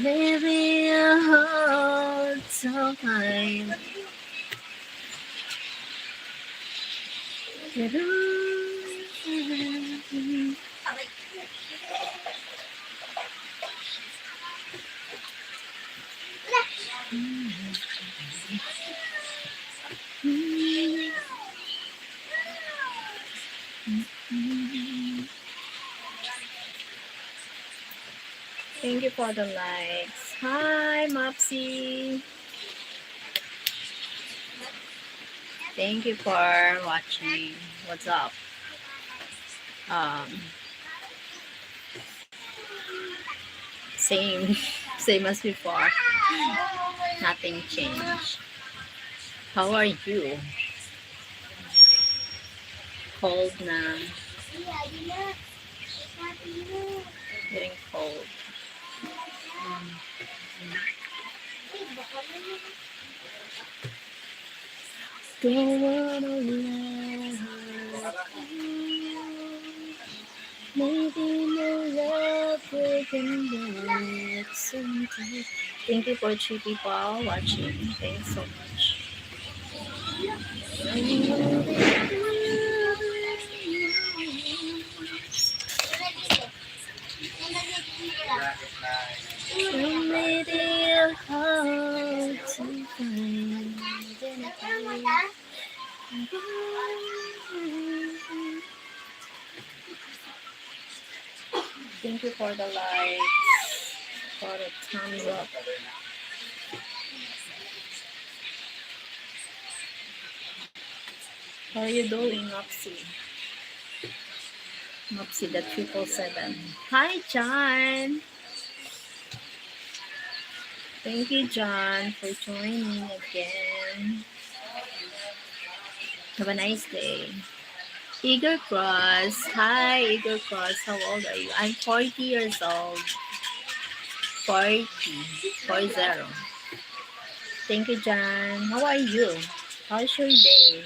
Maybe a heart so fine. Thank you for the likes. Hi, Mopsy. Thank you for watching. What's up? Same, same as before. Nothing changed. How are you? Cold na. Getting cold. Don't wanna let her go. Maybe no love we can do someday. Thank you for 3 people watching. Thanks so much. Maybe hard to find. Thank you for the likes, for the thumbs up. How are you doing, Mopsy? Mopsy the 777. Hi, John. Thank you, John, for joining again. Have a nice day. Eager Cross. Hi, Eager Cross. How old are you? I'm 40 years old. 40. 40. Thank you, John. How are you? How's your day?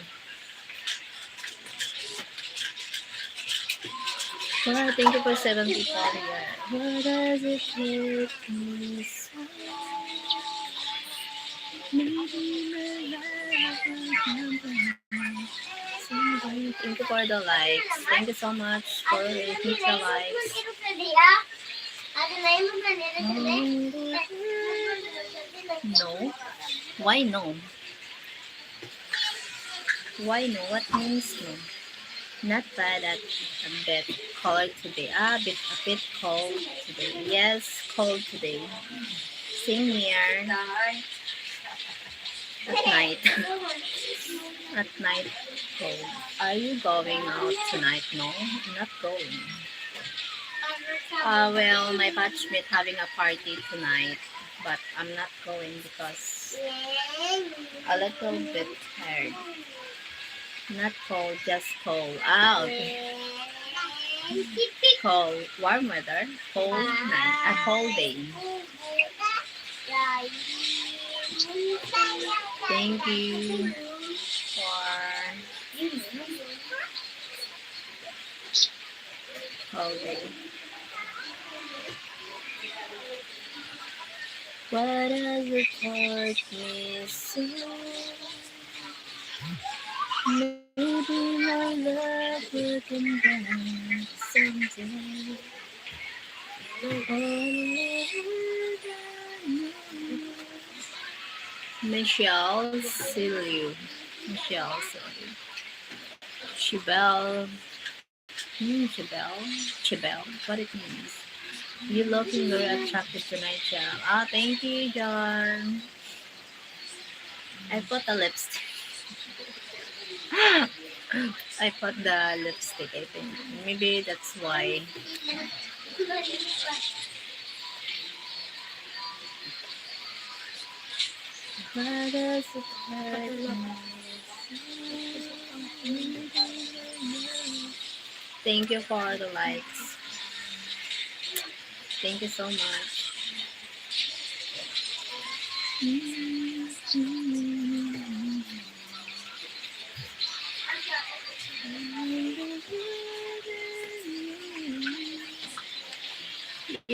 Well, thank you for 7 people here. What does it take me so? Maybe my life will come. Thank you for the likes. Thank you so much for hitting the likes. No. Why no? Why no? What means no? Not bad at a bit cold today. A bit cold today. Yes, cold today. Same here. At night. At night cold. Are you going out tonight? No, I'm not going. Well, my batchmate having a party tonight, but I'm not going because a little bit tired. Not cold, just cold. Okay. Cold, warm weather, cold night, a cold day. Thank you for cold day. What does it hurt me so? Maybe my love will come back someday. Michelle Silliu. Michelle Silliu. Chibel. Chibel. What it means. You looking very attractive tonight, John. Thank you, John. I put a lipstick. I put the lipstick, I think. Maybe that's why. Why does it hurt me? Thank you for the likes. Thank you so much.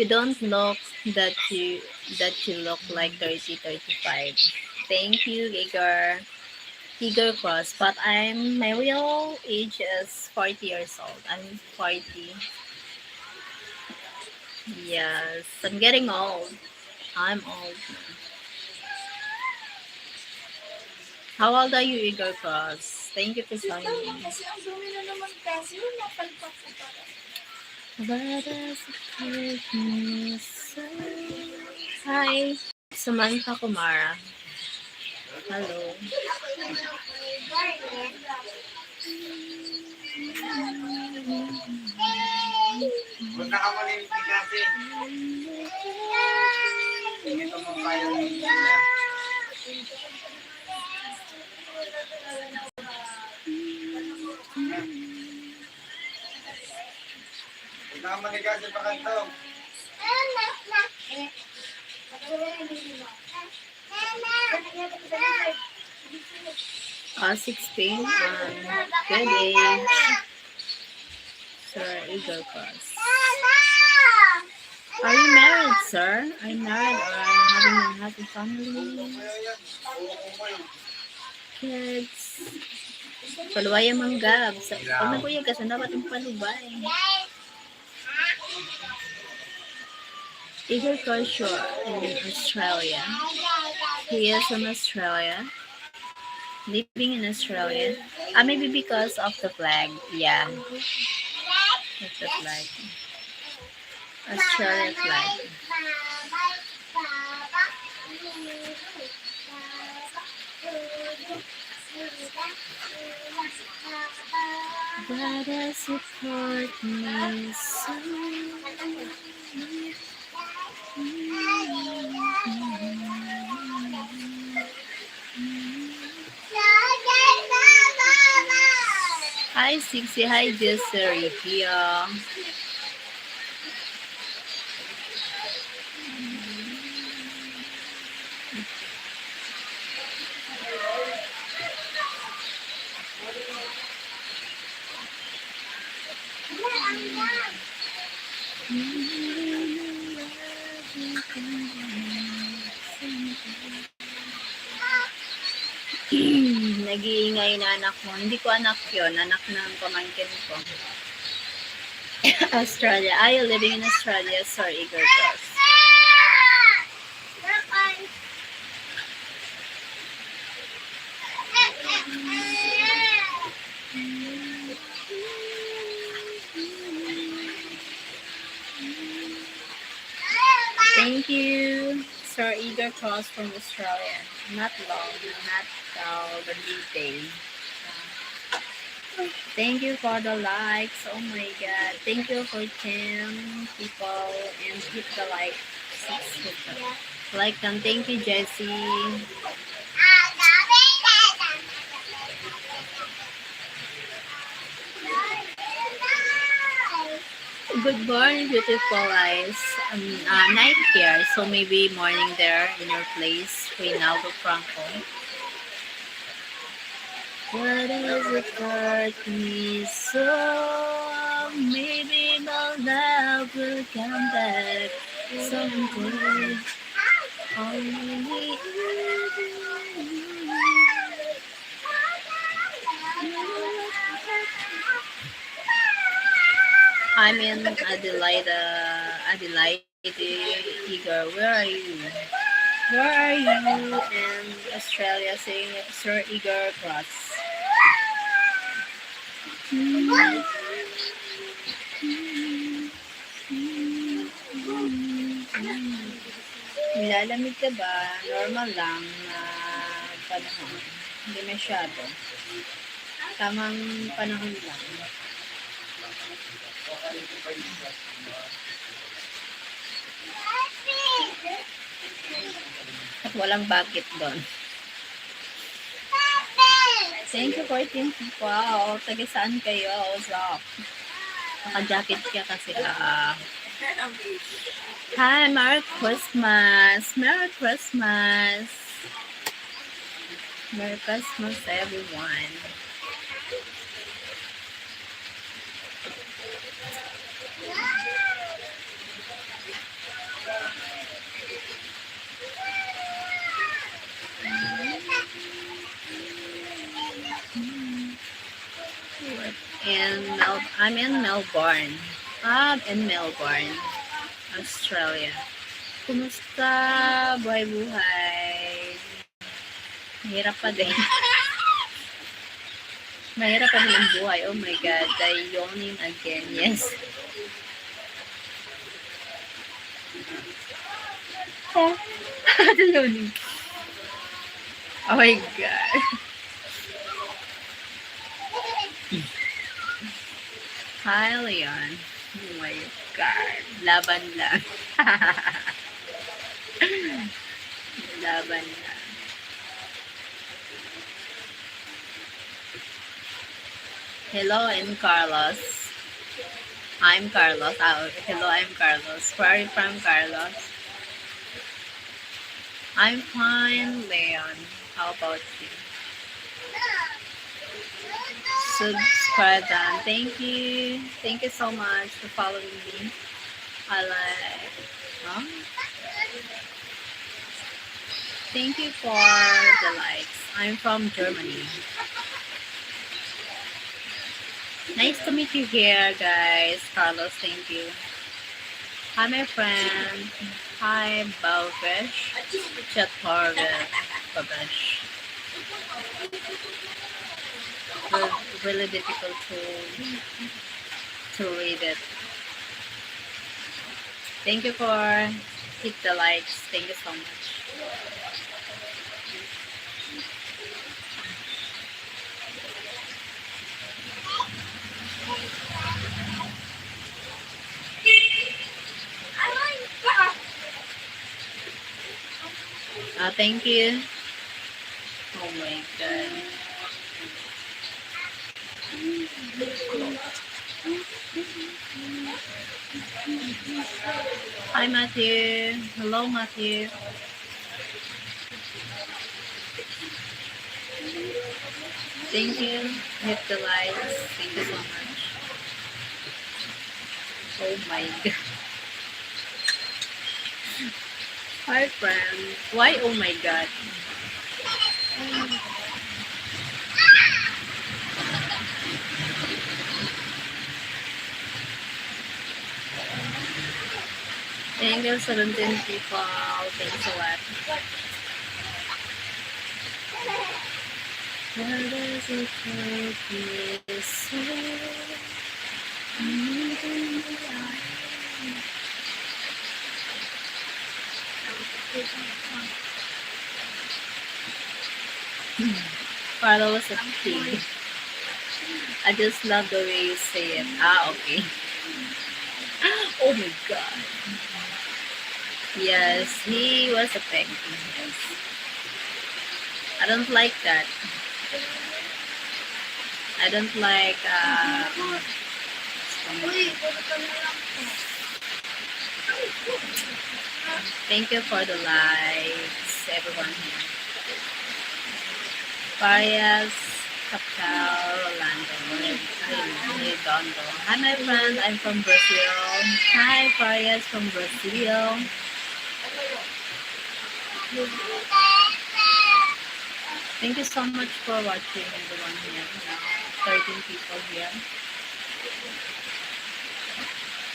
You don't look that you look like 30, 35. Thank you, Igor Cross. But my real age is 40 years old. I'm 40. Yes, I'm getting old. I'm old. How old are you, Igor Cross? Thank you for joining me. Let us take me so. Hi, Samantha Kumara. Hello. Huwag na ka malimpi kasi. Ito mo kayo nila. Huwag na ka manigas yung pakantong. 16. Good age. Sir Eagle Cross. Are you married, sir? Are you married or having a happy family? Kids. Paluway ang manggab. Pag naguyag ka, dapat yung palubay. Eagle Cross in Australia. He is in Australia. Living in Australia. Maybe because of the flag. Yeah. Of the flag. Australia flag. Let us support me so. Hi, Sixie. Hi, Desiree here. Nag-iingay na anak mo. Hindi ko anak yun. Anak ng pamangkin ko. Australia. Are you living in Australia? Sorry, Igor Cross. Thank you, Sir Igor Cross from Australia. Not long, not the day. Thank you for the likes. Oh my god. Thank you for 10 people and hit the like. 6 people. Like them. Thank you, Jessie. Good morning, beautiful eyes. Night here, so maybe morning there in your place, Reynaldo Franco. What does it hurt me so? Maybe my love will come back someday. Only I'm in Adelaide, Igor. Where are you? Where are you in Australia? Saying Sir Igor Cross. Nilalamig ka ba? Normal lang na panahon. Hindi masyado. Tamang panahon lang. At walang bakit doon. Thank you for 10 people. Wow, taga saan kayo? What's up? Naka-jacket ka kasi Hi, Merry Christmas. Merry Christmas. Merry Christmas, everyone. I'm in Melbourne. In Melbourne, Australia. Kumusta? Buhay-buhay. Mahirap pa din. Mahirap pa din ang buhay. Oh my God. I yawning again. Yes. Oh. Yawning. Oh my God. Hi, Leon. Oh my God. Laban lang. Laban lang. Hello, I'm Carlos. I'm Carlos. Hello, I'm Carlos. Where are you from, Carlos? I'm fine, Leon. How about you? Subscribe done. Thank you. Thank you so much for following me. I like. Huh? Thank you for the likes. I'm from Germany. Nice to meet you here, guys. Carlos, thank you. Hi, my friend. Hi, Bavesh. Chatarga Bavesh. Really difficult to read it. Thank you for hit the likes. Thank you so much. Thank you. Oh my God. Hi, Matthew. Hello, Matthew. Thank you. Hit the likes. Thank you so much. Oh my God. Hi, friend. Why? Oh my God. Thank you, 17 people. Thanks a lot. Where does it take me so? Carlo was a pig. I just love the way you say it. Okay. Oh my God. Yes, he was a pig. Yes. I don't like that. I don't like thank you for the likes, everyone here. Farias, Capel, Rolando, Redondo. Hi, my friend. I'm from Brazil. Hi, Farias from Brazil. Thank you so much for watching, everyone here. 13 people here.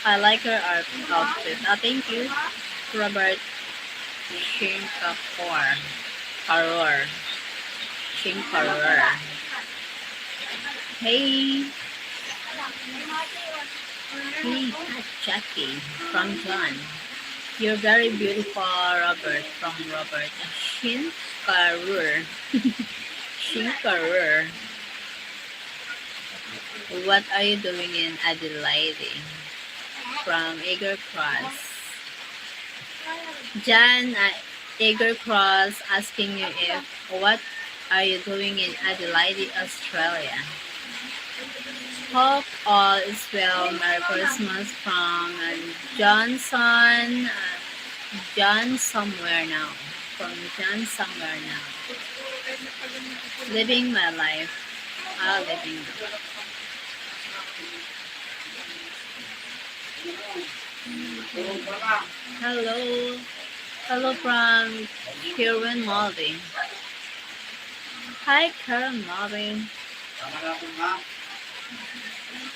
I like her outfit. Thank you, Robert Shinkapor. Karor. Shinkaror. Hey. Hey, Jackie from John. You're very beautiful, Robert from Robert. Shinkaror. Shinkaror. What are you doing in Adelaide? From Eager Cross. Jan Eager Cross asking you if what are you doing in Adelaide, Australia? Hope all is well. Merry Christmas from Johnson. John somewhere now. From John somewhere now. Living my life. Living my life. Hello. Hello from Karen Malvin. Hi, Karen Malvin.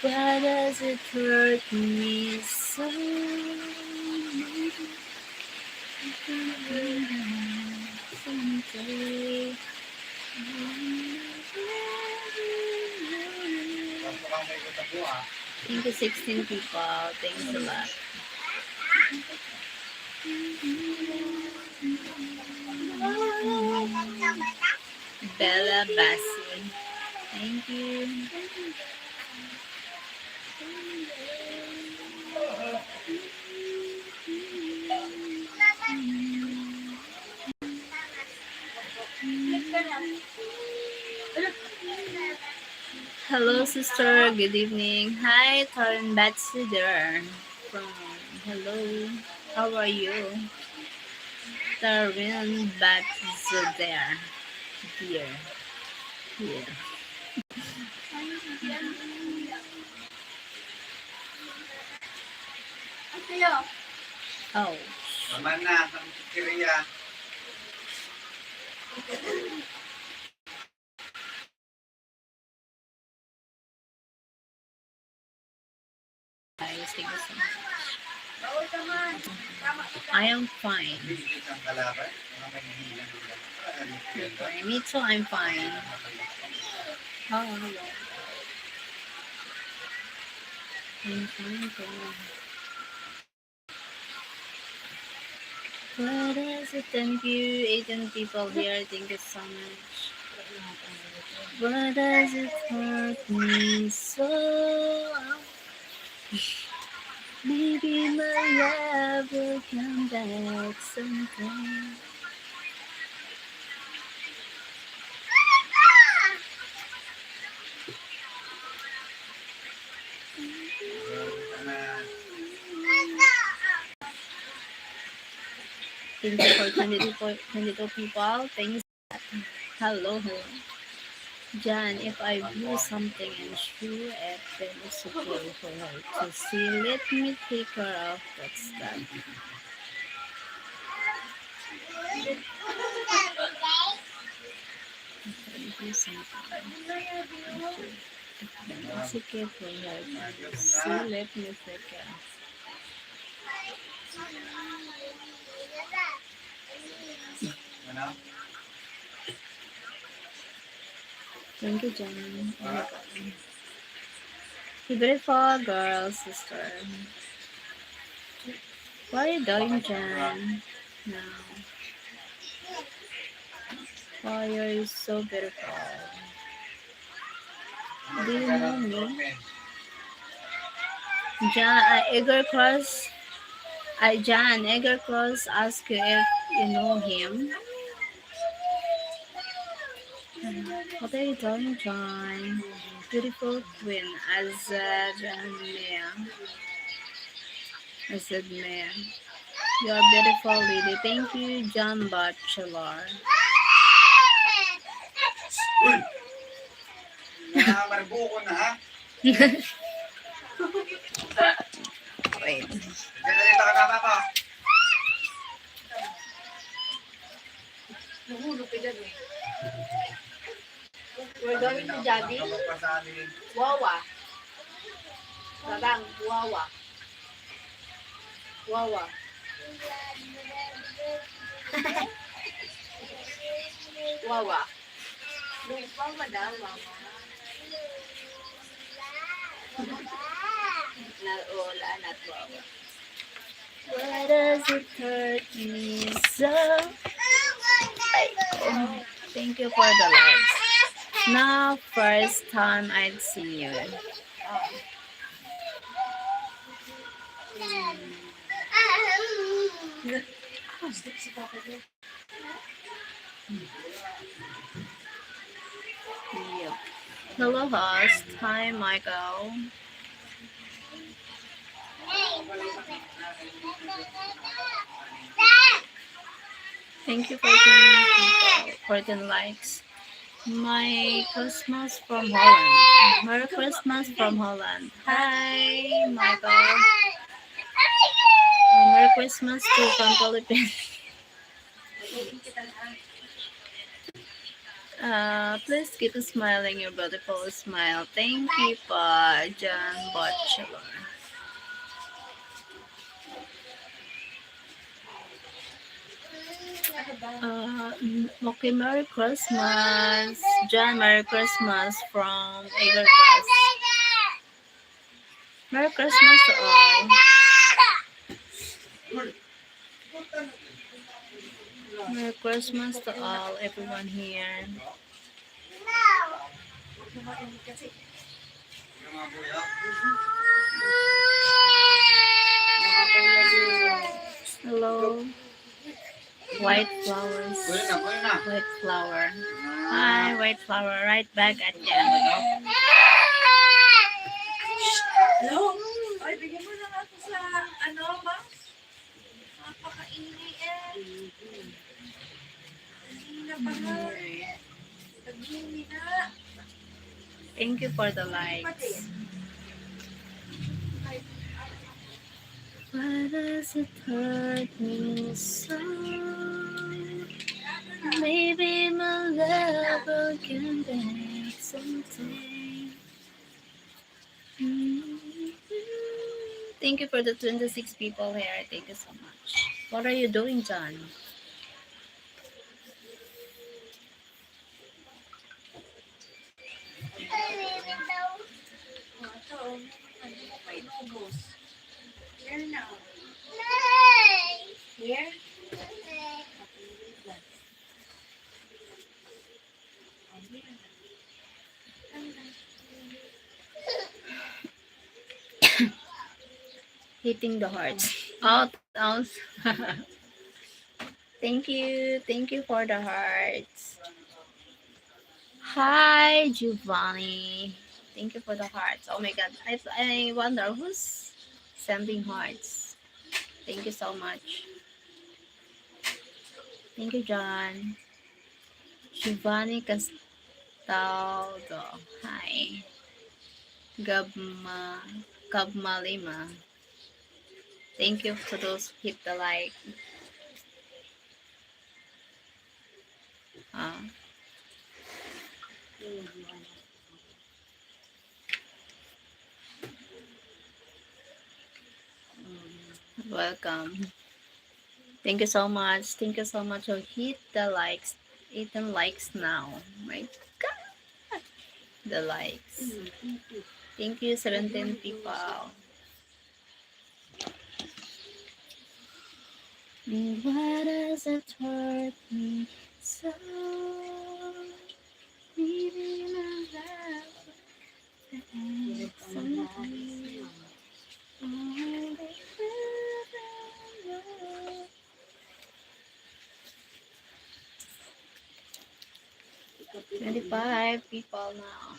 Why does it hurt me so? Someday. Mukhang may katapo ah. Thank you, 16 people. Thanks a lot. Bella Bassi. Thank you. Hello, sister. Good evening. Hi, Taryn Betsy there. Hello. How are you? Taryn Betsy there. Here. Here. Oh. Naman na, ang kiriya. Guys, thank you so much. I am fine. Ang kalaban. Good morning. Me too, I'm fine. Oh, hello. I'm fine too. What is it? Thank you, 18 people here. Thank you so much. Why does it hurt me so? Maybe my love will come back sometime. Thank you for 22 people. Thanks. Hello, hello. John, if I do something and show it, then it's okay for her to see. Let me take her off that stuff. If I do something, then it's okay for her to see. Let me take her off. Ano? Thank you, John. Beautiful girl, sister. What are you doing, John? No. Oh, you're so beautiful. Do you know me? John, Edgar Cross. John, Edgar Cross asked you if you know him. What are you doing, John? Beautiful queen, Azad and Mia. Azad Mia. You are beautiful lady. Thank you, John Bachelor. Marbuko na ha? Wait. Dito ka tama pa. We're going to jogging. Wawa. Sarang, Wawa. Wawa. Wawa. Wawa daw, Wawa. Wala, not Wawa. Why does it hurt me so? Oh, thank you for the likes. Now, first time I'd see you. Yep. Hello, host. Hi, Michael. Thank you for 10 people, for 10 likes. My Christmas from Holland. Merry Christmas from Holland. Hi, Michael. Merry Christmas to from Philippines. Please keep smiling your beautiful smile. Thank you pa, John Bachelor. Okay, Merry Christmas. John, Merry Christmas from Eagle Cross. Merry Christmas to all. Merry Christmas to all, everyone here. Hello. White flowers. White flower. Hi, white flower. Right back at you. Hello? Ay, bigyan mo lang ako sa, ano, ma? Napakaingay eh. Hindi na pa nga. Naghihindi na. Thank you for the likes. Why does it hurt me so? Maybe my love will come back someday. Thank you for the 26 people here. Thank you so much. What are you doing, John? Here na. Here? Hitting the hearts. Out. Thank you for the hearts. Hi, Giovanni. Thank you for the hearts. Oh my God, I wonder who's sending hearts. Thank you so much. Thank you, John. Giovanni Castaldo. Hi. Gabmalima. Thank you to those who hit the like. Welcome. Thank you so much. Thank you so much. So hit the likes. Hit the likes now. My God. The likes. Thank you, 17 people. Why does it hurt me so? Maybe my love someday. 25 people now.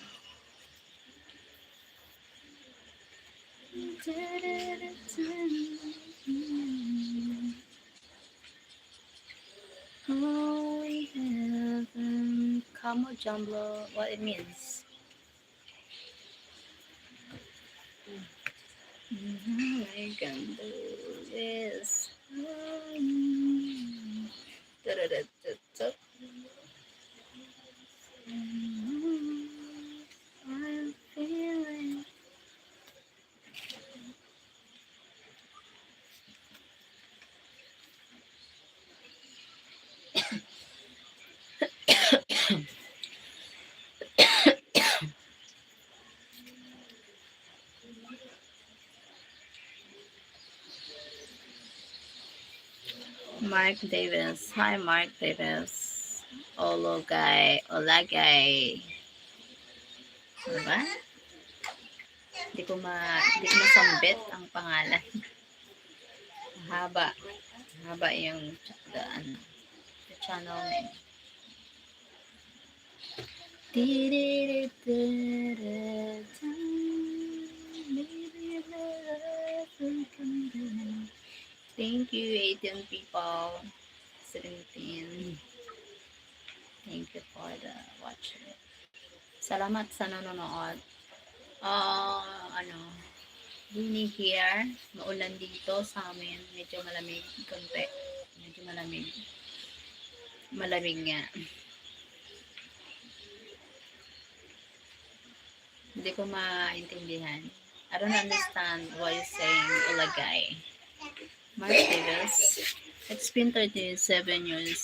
Holy heaven, Kamo Jumbo, what it means. I can do this. I'm feeling. Mark Davis. Hi, Mark Davis. Olagay. Diba? Hindi ko masambit ang pangalan. Haba yung the channel name. Thank you, 18 people. 17. Thank you for the watching. Salamat sa nanonood. Winnie here. Maulan dito sa amin. Medyo malamig konti. Medyo malamig. Malamig nga. Hindi ko maintindihan. I don't understand what you're saying, Ulagay. Mark Davis. It's been 37 years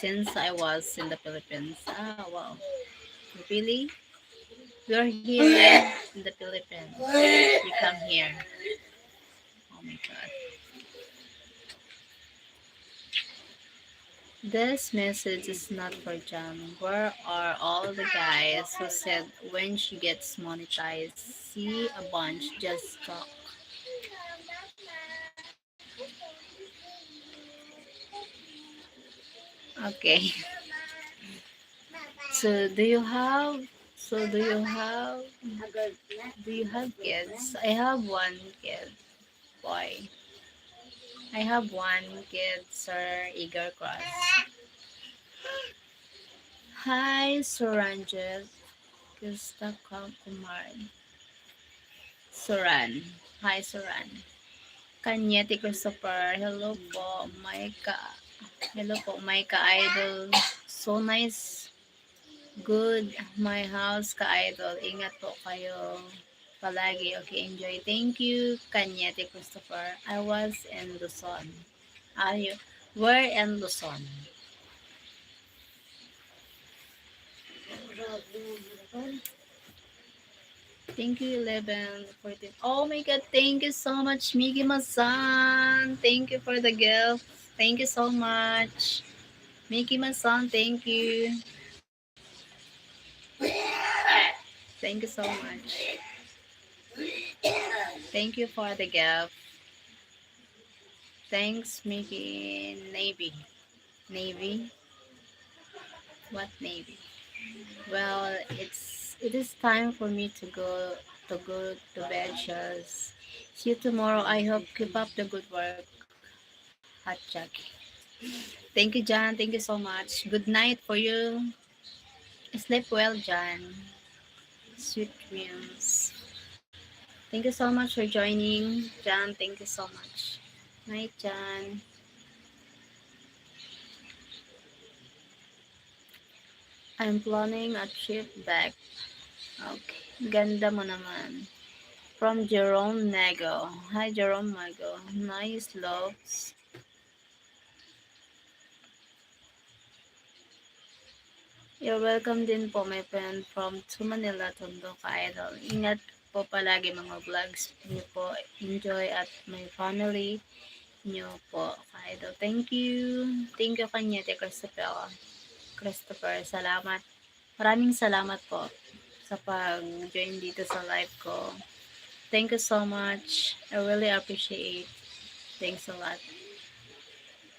since I was in the Philippines. Ah, wow. Really? We're here in the Philippines. You come here. Oh my god. This message is not for Jam. Where are all the guys who said when she gets monetized? See a bunch just talk. Okay. So do you have kids? I have one kid, boy. I have one kid, Sir Igor Cross. Hi, Suranjit. Gusta Kumar. Suran. Hi, Suran. Kanyeti Christopher. Hello po, Maika. Hello po, Maika Idol. So nice. Good. My house ka-idol. Ingat po kayo palagi. Okay, enjoy. Thank you, Kanyete Christopher. I was in Luzon. Are you? Where in Luzon? Thank you, 11, 14. Oh my God, thank you so much, Miki Masan. Thank you for the gift. Thank you so much. Miki Masan, thank you. Thank you so much. Thank you for the gift. Thanks, Mickey. Navy. Navy? What Navy? Well, it is time for me to go to bed, Charles. See you tomorrow. I hope keep up the good work. Hot Jackie. Thank you, John. Thank you so much. Good night for you. Sleep well, John. Sweet dreams. Thank you so much for joining, John. Thank you so much. Night, John. I'm planning a trip back. Okay. Ganda mo naman. From Jerome Nego. Hi, Jerome Nego. Nice loves. You're welcome din po, my friend, from to Manila, Tondo, ka-idol. Ingat po palagi mga vlogs niyo po. Enjoy at my family niyo po, ka-idol. Thank you. Thank you kanya, Christopher. Christopher, salamat. Maraming salamat po sa pag-join dito sa live ko. Thank you so much. I really appreciate. Thanks a lot.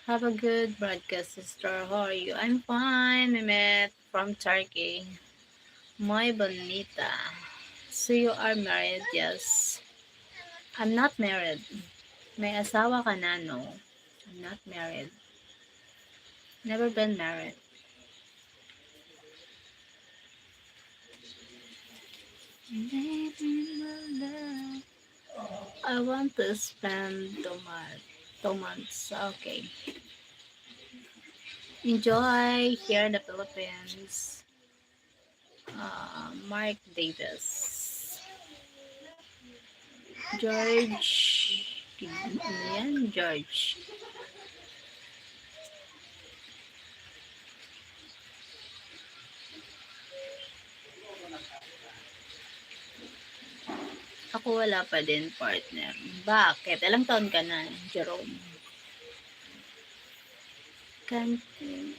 Have a good broadcast, sister. How are you? I'm fine, Mehmet, from Turkey. Muy bonita. So you are married? Yes. I'm not married. May asawa ka na? No. I'm not married. Never been married. I want to spend 2 months. Okay. Enjoy here in the Philippines. Mark Davis. George. Yan, George. Ako wala pa din partner. Bakit? Ilang taon ka na, Jerome?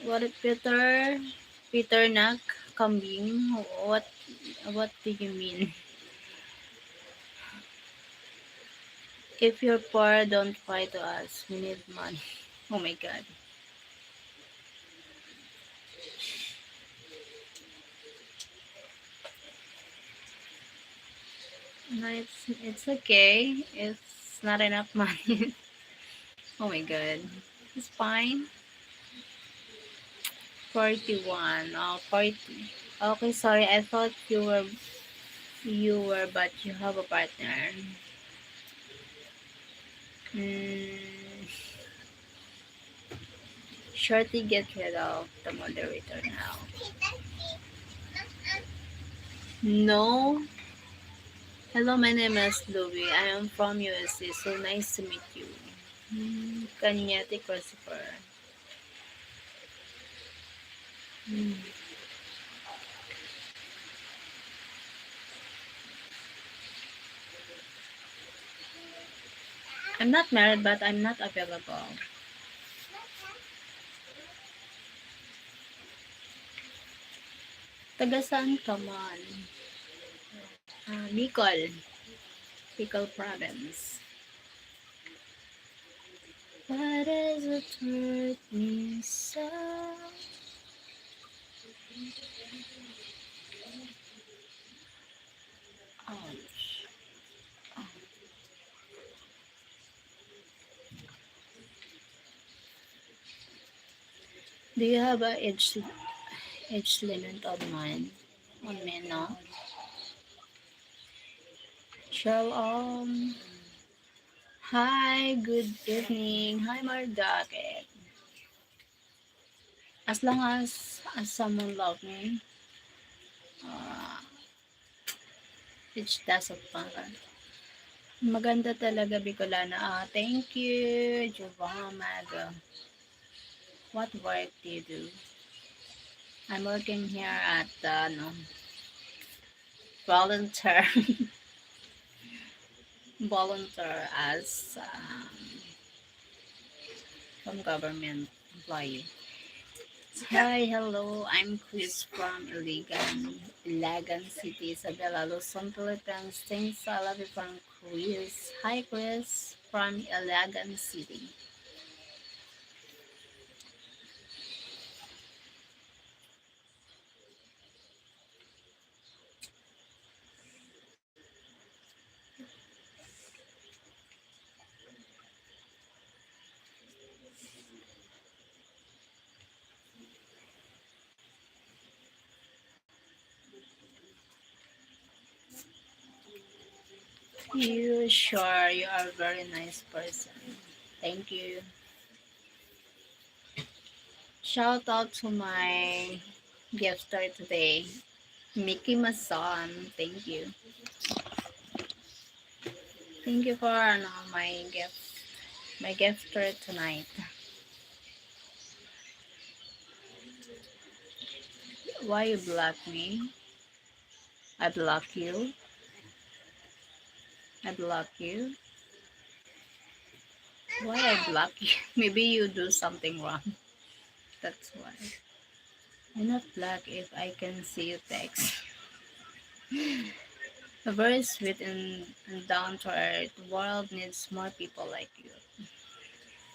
What Peter? Peter Nak? Kambing? What do you mean? If you're poor, don't fight to us. We need money. Oh my God. No, it's okay. It's not enough money. Oh my God. It's fine. 41. Oh, 40. Okay, sorry. I thought you were, but you have a partner. Hmm. Shorty, get rid of the moderator now. No. Hello, my name is Louie. I am from USA. So nice to meet you. Kanyete Christopher. Hmm. I'm not married, but I'm not available. Taga saan ka man? Bicol. Bicol province. What is it hurt me so? Ouch. Do you have a edge limit on mine? On me, no? Shalom. Hi, good evening. Hi, Mardaket. As long as someone love me, uh, it doesn't matter. Maganda talaga, Bicolana. Thank you, Giovanna. What work do you do? I'm working here at no, volunteer, volunteer as some government employee. Hi, hello. I'm Chris from Ilagan City, Isabela, Luzon, Philippines. Thanks, I love you from Chris. Hi, Chris from Ilagan City. You sure you are a very nice person. Thank you. Shout out to my gifter today, Mickey Mason. Thank you. Thank you for my gifter tonight. Why you block me? I block you. I block you. Why I block you? Maybe you do something wrong. That's why. I'm not black if I can see you text. A very sweet and down to earth world needs more people like you.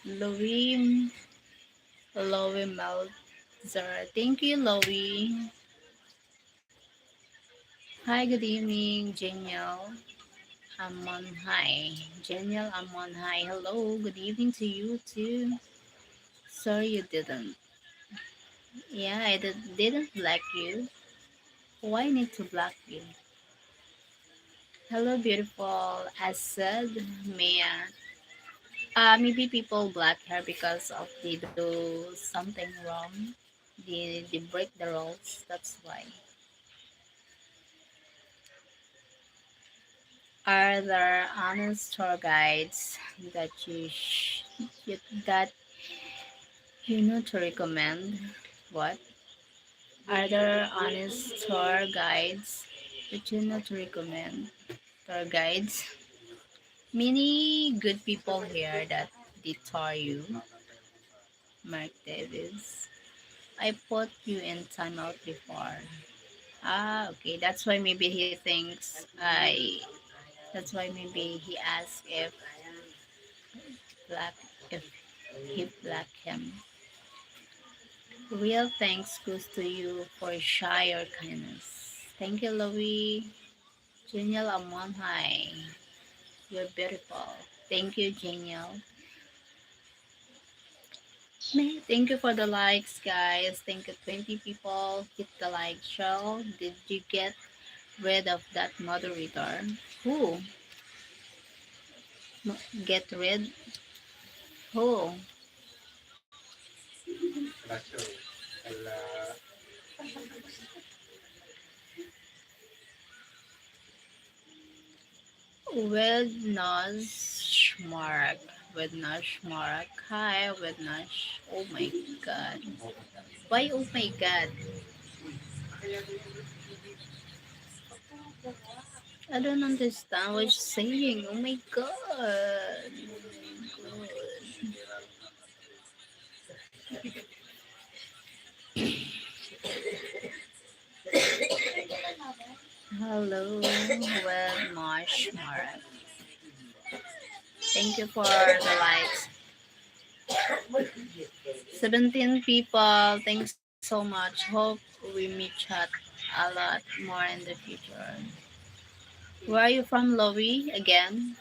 Louis Louis Melzer. Thank you, Louis. Hi, good evening, Genial. I'm on high. Genial, I'm on high. Hello, good evening to you too. Sorry you didn't. Yeah, didn't block you. Why need to block you? Hello, beautiful. As said, Mia. Maybe people block her because of they do something wrong. They break the rules. That's why. Are there honest tour guides that you that you know to recommend? What? Are there honest tour guides that you know to recommend? Tour guides? Many good people here that detour you, Mark Davis. I put you in timeout before. Okay. That's why maybe he thinks I. That's why maybe he asked black if he black him. Real thanks goes to you for share kindness. Thank you, Louie. Genial Amon, hi. You're beautiful. Thank you, Genial. Thank you for the likes, guys. Thank you, 20 people. Hit the like show. Did you get rid of that moderator? Who? Get rid? Who? With Noshmark. With Noshmark. Hi, with Nosh. Oh my god. Why oh my god? I don't understand what you're saying. Oh my god. Oh my god. Hello, with Noshmark. Thank you for the likes. 17 people. Thanks so much. Hope we meet chat a lot more in the future. Where are you from, Lowy? Again?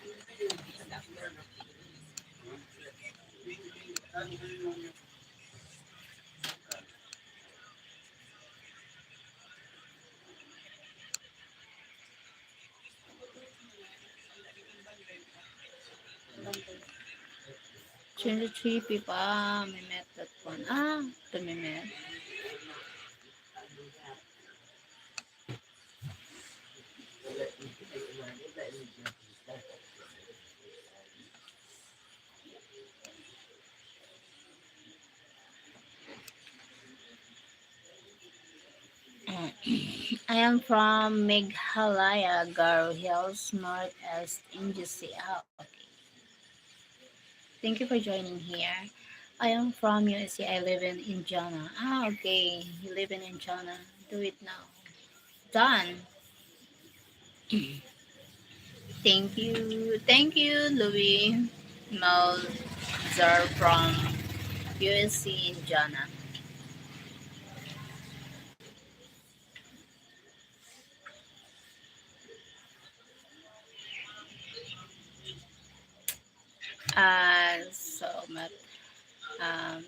Three people. Ah, we met that one. Ah, ito may met. I am from Meghalaya, Garo Hills, Northeast NGC. Ah, okay. Thank you for joining here. I am from USC. I live in Indiana. Ah, okay. You live in Indiana. Do it now. Done. Thank you. Thank you, Louis Malzer from USC Indiana. So, um,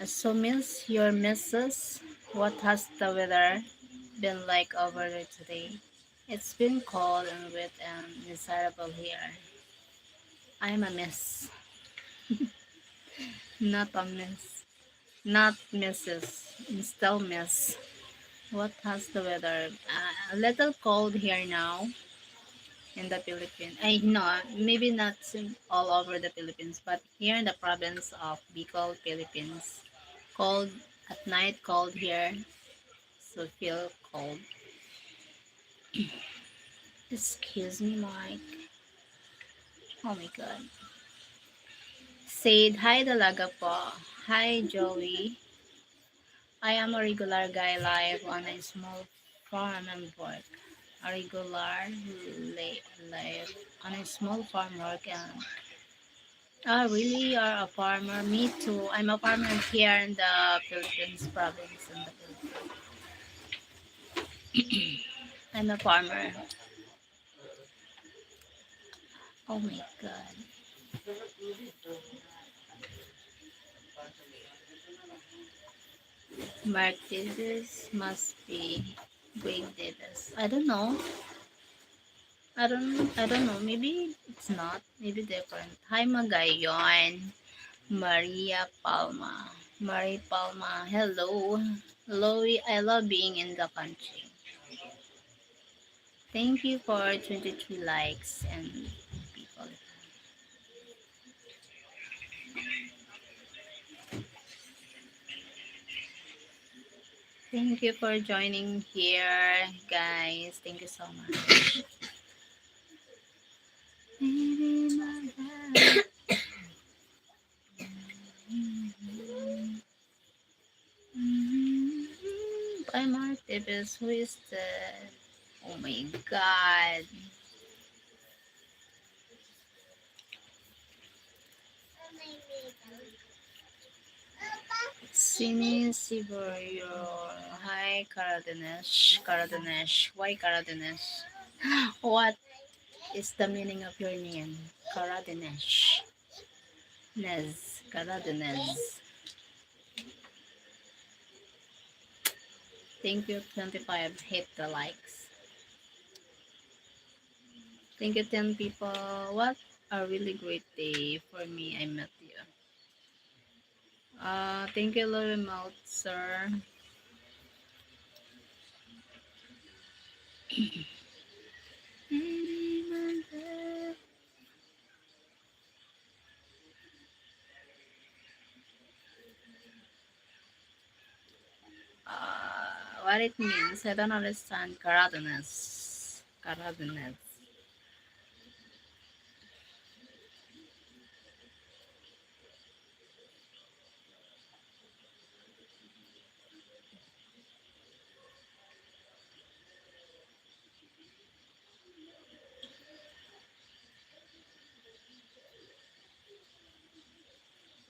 so miss your missus. What has the weather been like over there today? It's been cold and wet and miserable here. I'm a miss, not a miss, not Mrs. Still miss. What has the weather? A little cold here now in the Philippines. I know, maybe not all over the Philippines, but here in the province of Bicol, Philippines, cold at night, cold here, so feel cold. Excuse me, Mike. Oh my God. Said, hi dalaga po. Hi, Joey. I am a regular guy live on a small farm and work. A regular live on a small farm work and really you are a farmer? Me too. I'm a farmer here in the Philippines province in the Philippines. I'm a farmer. Oh my god. Mark Davis must be Wade Davis. I don't know. I don't know. Maybe it's not. Maybe different. Hi Magayon. Maria Palma. Marie Palma. Hello. Hello. I love being in the country. Thank you for 23 likes and people. Thank you for joining here, guys. Thank you so much. By Mark Davis, who is the? Oh my God. Sini Siborio. Hi, Karadinesh. Karadinesh. Why Karadinesh? What is the meaning of your name? Karadinesh. Nez. Karadinesh. Thank you, 25. Hit the likes. Thank you, 10 people. What a really great day for me. I met you. Thank you, Louis Mouth, sir. what it means. I don't understand. Caradenas. Caradenas.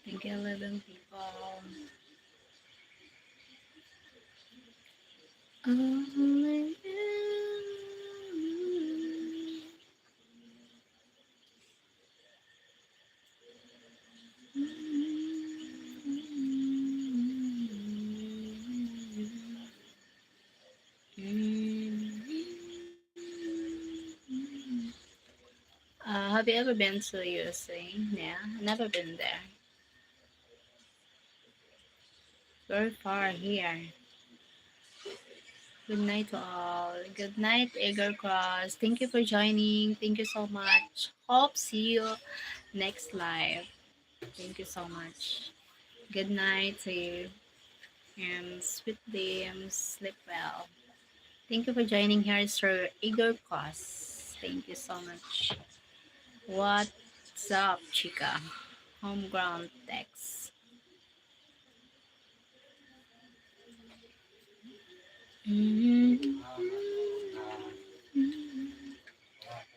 I think 11 people. Only have you ever been to USA? Yeah, never been there. Very far here. Good night to all. Good night, Eager Cross. Thank you for joining. Thank you so much. Hope see you next live. Thank you so much. Good night to you. And sweet dreams. Sleep well. Thank you for joining here, Sir Igor Cross. Thank you so much. What's up, chica? Homeground text. Mm-hmm.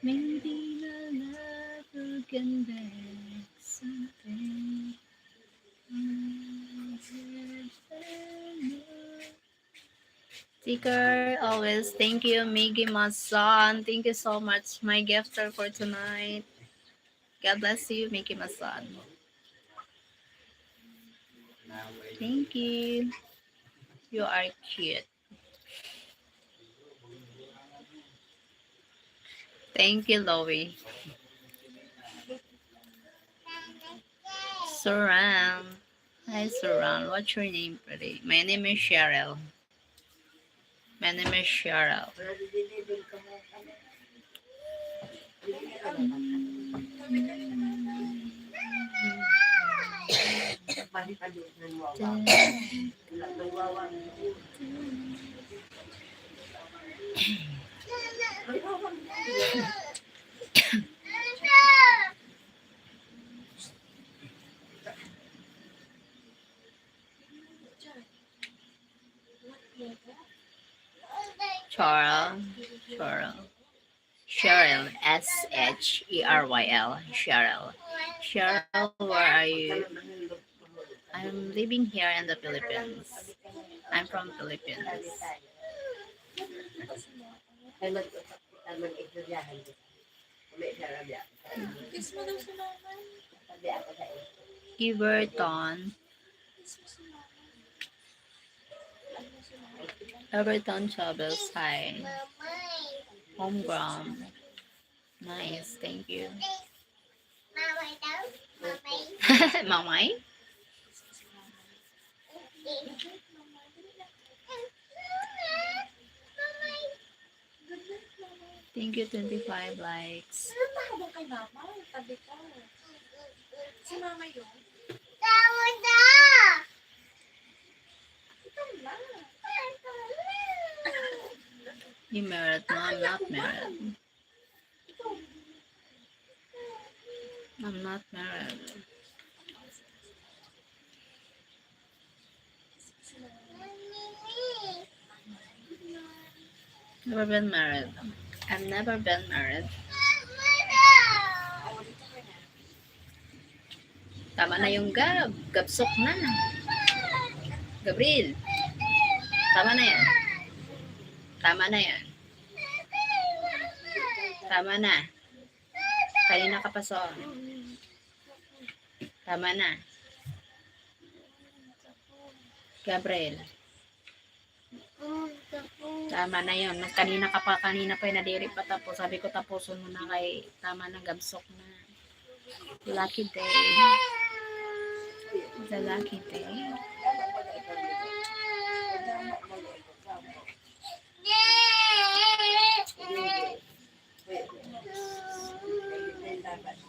Maybe the love will come back someday. Sticker, always. Thank you, Miggy Masan. Thank you so much, my gifter for tonight. God bless you, Mickey Masan. Thank you. You are cute. Thank you, Loie. Suran. Hi, Suran. What's your name, pretty? My name is Cheryl. My name is Cheryl. Cheryl. Cheryl. Cheryl. Sheryl. Cheryl. Cheryl, where are you? I'm living here in the Philippines. I'm from Philippines. Kiss mo daw si mama. Everton. Everton Chavez. Hi. Homegrown. Nice. Thank you. Mamay? Thank you, 25 likes. Sinunta ka ba kay mama? Tabi ka. Si mama yun? Ikaw na. You married? No, I'm not married. I'm not married. Never been married. I've never been married. Tama na yung gab. Gabsok na. Gabriel. Tama na yan. Tama na yan. Tama na. Kanina ka pa so. Tama na. Gabriel. Tama na yun. Kanina pa yung nadiri pa tapos. Sabi ko tapusin mo na kay tama na, gabsok na. Lucky day. It's a lucky day.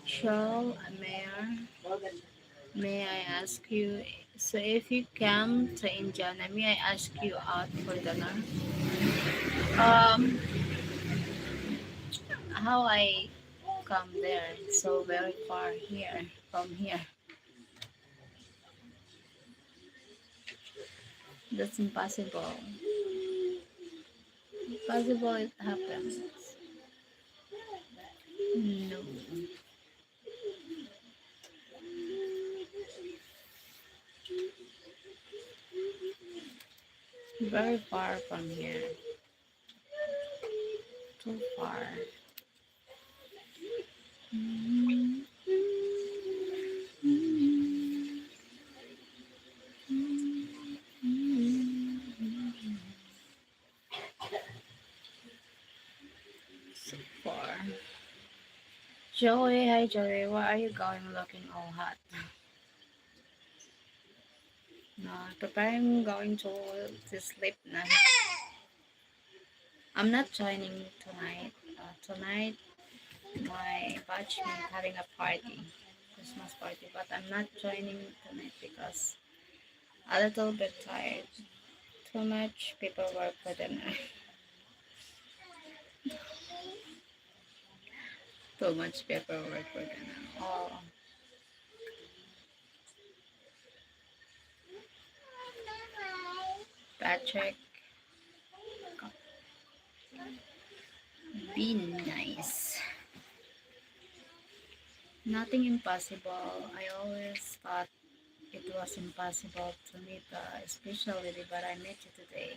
Shall, Mayor, may I ask you So if you come to Indiana, may I ask you out for dinner? Um, how I come there so very far here from here? That's impossible. Possible it happens. No, very far from here. Too far. So far. Joey, hi Joey, where are you going looking all hot? No, preparing going to sleep now. I'm not joining tonight. Tonight, my batchmate having a party, Christmas party, but I'm not joining tonight because a little bit tired. Too much paperwork for dinner. Too much paperwork for dinner. Oh, Patrick, be nice. Nothing impossible. I always thought it was impossible to meet a special lady, but I met you today.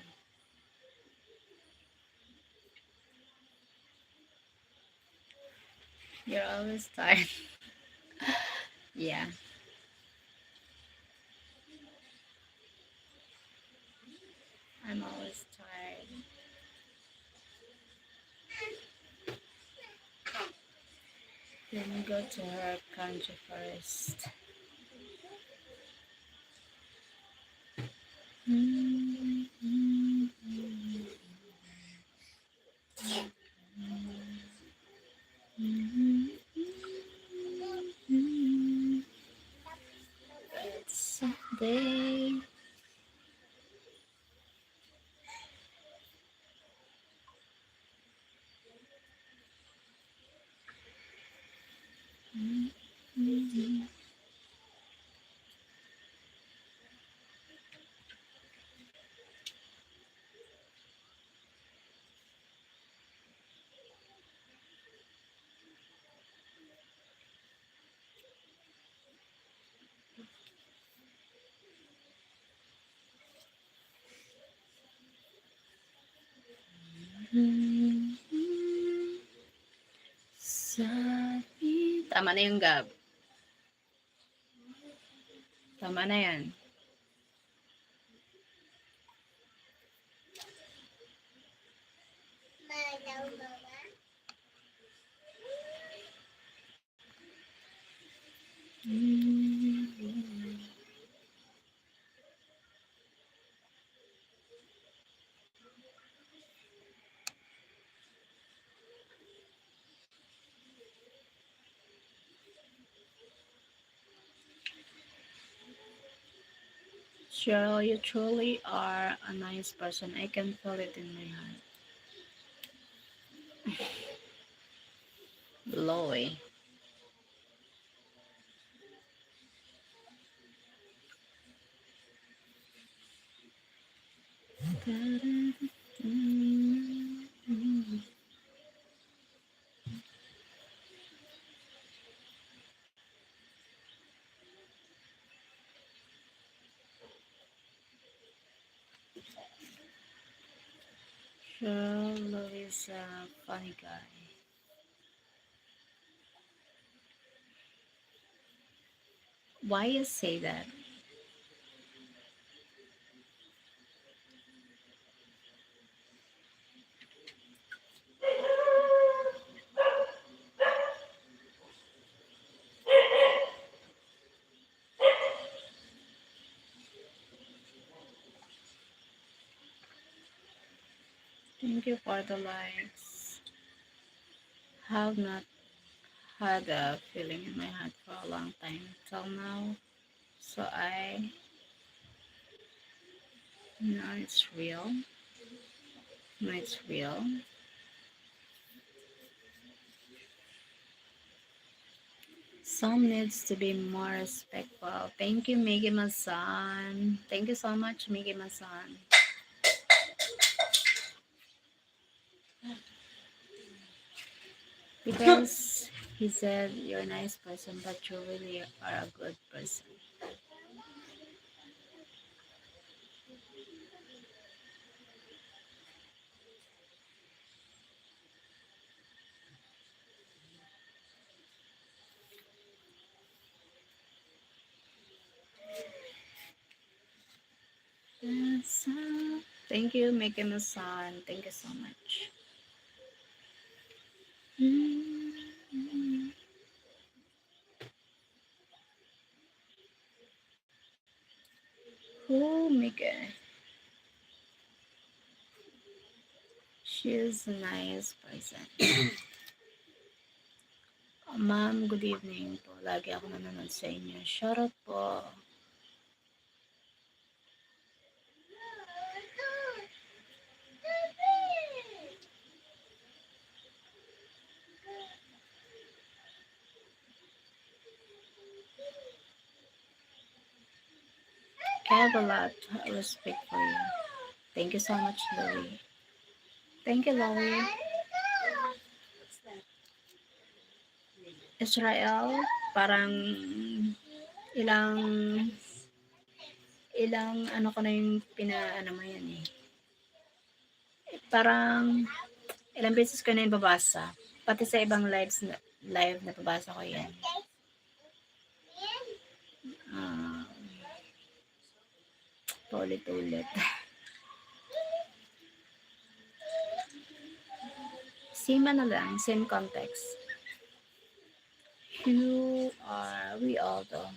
You're always tired. Yeah, I'm always tired. Let me go to her country first. It's a day. Sabi. Tama na yung gab. Tama na yan. Cheryl, you truly are a nice person. I can feel it in my heart. Loy. Cheryl is a funny guy. Why you say that? Thank you for the likes. Have not had a feeling in my heart for a long time till now. So I No, it's real. No, it's real. Some needs to be more respectful. Thank you, Miggy Masan. Thank you so much, Miggy Masan. Because he said you're a nice person, but you really are a good person. Thank you, Miggy Masan. Thank you so much. Who, Miggy? She is a nice person. Ma'am, good evening po. Lagi ako nanonood sa inyo. Shoutout po. I have a lot of respect for you. Thank you so much, Louie. Thank you, Louie. What's that? Israel, parang ilang ano ko na yung ano mo yan eh. Parang ilang beses ko na yung babasa. Pati sa ibang live na babasa ko yan. Paulit-ulit. Same ano lang, same context. We all though.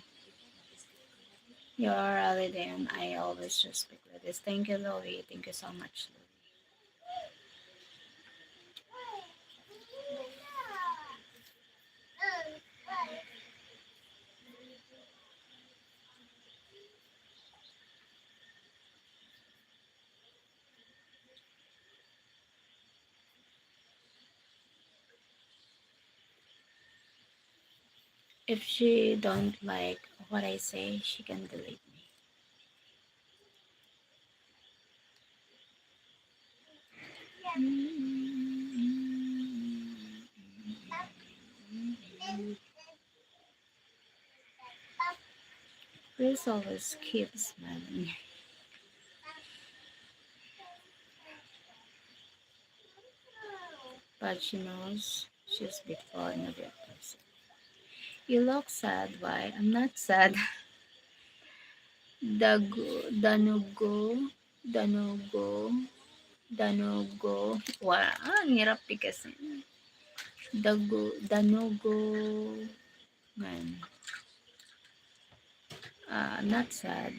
You are a lady and I always respect ladies. Thank you, Louie. Thank you so much, Louie. If she don't like what I say, she can delete me. Chris always keeps smiling. But she knows she's before in a good person. You look sad. Why? I'm not sad. Danugo. Wah, ang hirap kasi. Danugo. Man. I'm not sad.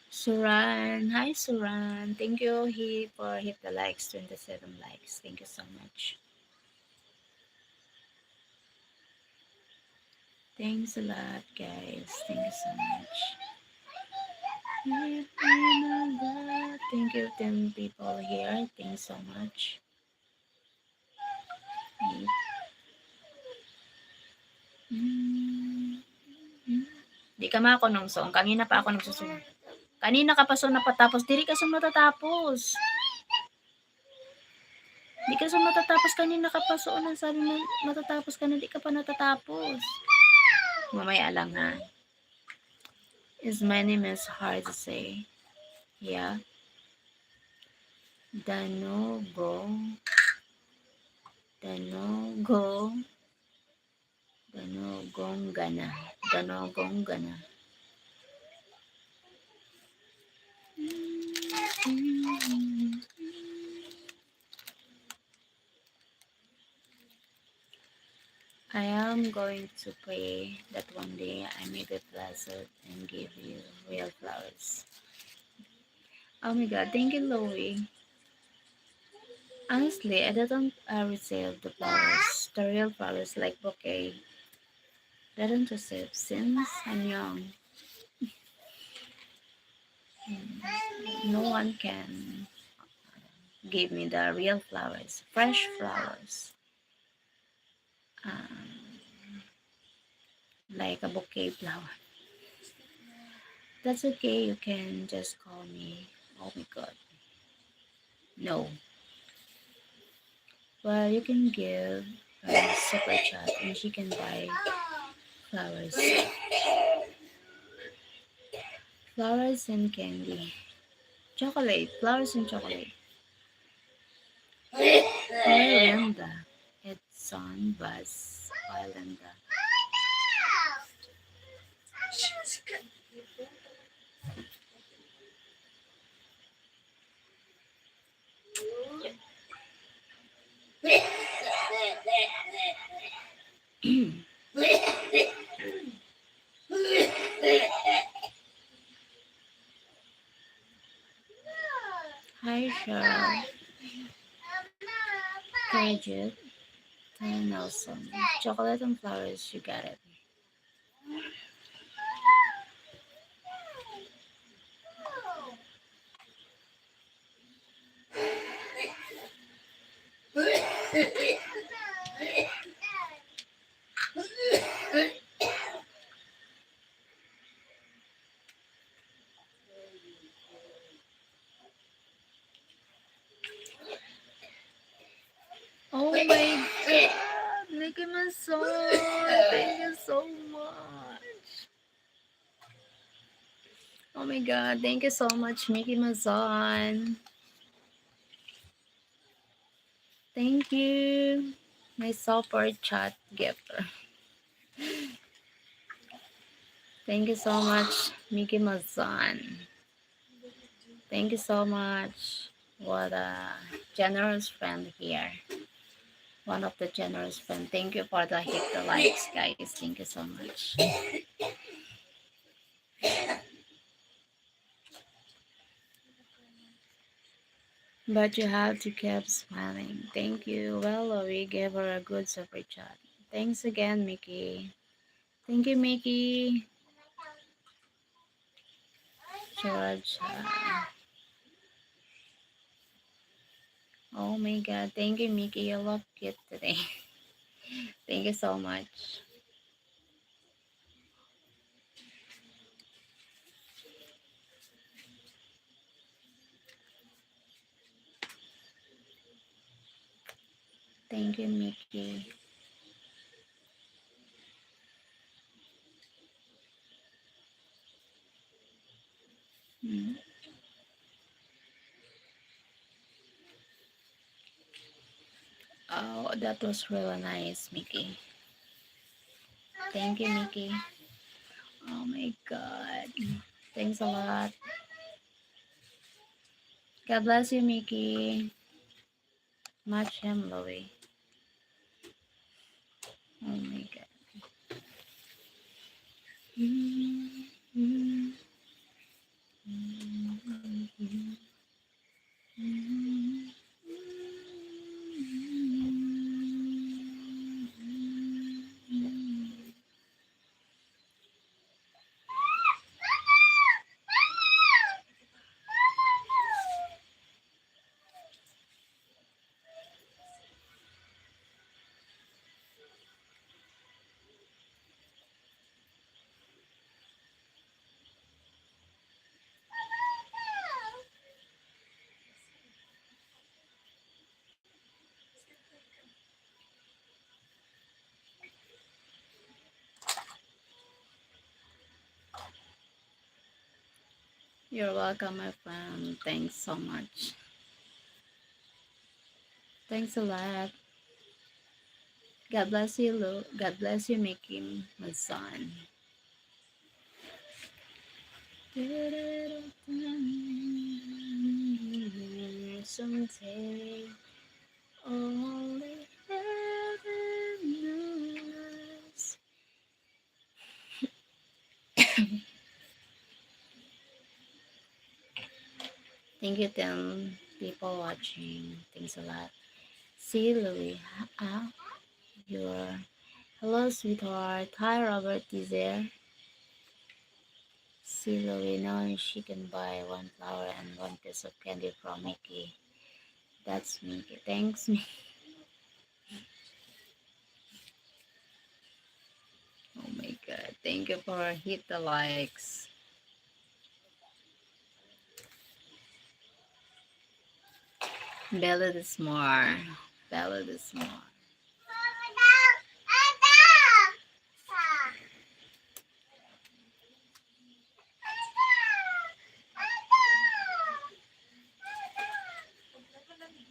Suran. Hi, Suran. Thank you for hit the likes. 27 likes. Thank you so much. Thanks a lot, guys. Thank you so much. Thank you, 10 people here. Thanks so much. Di ka makonong song. Kanina pa ako nagsusunod. Kanina ka pa so napatapos. Diri ka so matatapos. Di ka so matatapos. Kanina ka pa so. Anong sabi mo matatapos ka na. Di ka pa natatapos. Mamaya lang ha. My name is hard to say. Yeah. Danogong gana. I am going to pray that one day I may be blessed and give you real flowers. Oh my God, thank you, Louie. Honestly, I didn't receive the flowers, the real flowers like bouquet. Didn't receive since I'm young. No one can give me the real flowers, fresh flowers. Like a bouquet flower. That's okay, you can just call me. Oh my god. No. Well, you can give a super chat and she can buy flowers. Flowers and candy. Chocolate. Flowers and chocolate. Miranda. It's on Buzz Island. Hi, Cheryl. Kajit. Ty Nelson. Chocolate and flowers, you got it. Oh my god, Nicki Minaj, thank you so much. Oh my god, thank you so much, Mickey Mazon. Thank you, my super chat giver. Thank you so much, Mickey Mazon. Thank you so much. What a generous friend here. One of the generous friend. Thank you for the hit the likes, guys. Thank you so much. But you have to keep smiling. Thank you. Well, we gave her a good super chat. Thanks again, Mickey. Thank you, Mickey. George. Oh my god. Thank you, Mickey. You look cute today. Thank you so much. Thank you, Mickey. Hmm. Oh, that was really nice, Mickey. Thank you, Mickey. Oh my god. Thanks a lot. God bless you, Mickey. Much him, Louie. Oh my god. You're welcome, my friend. Thanks so much. Thanks a lot. God bless you, Lou. God bless you, Mickey, my son. Someday, only heaven knows. Thank you, 10 people watching. Thanks a lot. See, Louis. You're. Hello, sweetheart. Hi, Robert is there. Silo, we know she can buy one flower and one piece of candy from Mickey. That's Mickey. Thanks, Mickey. Oh my god. Thank you for hit the likes. Bella the Smart. Bella the Smart. Malamig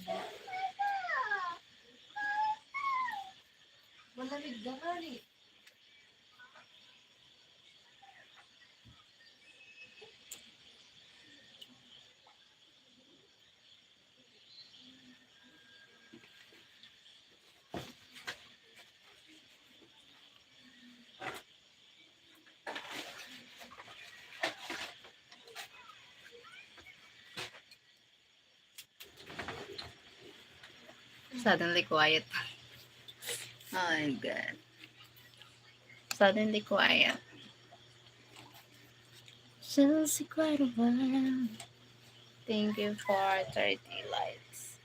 na. Malamig na nga eh. Suddenly quiet. Oh my god. Suddenly quiet. She'll see quite a while. Thank you for 30 likes.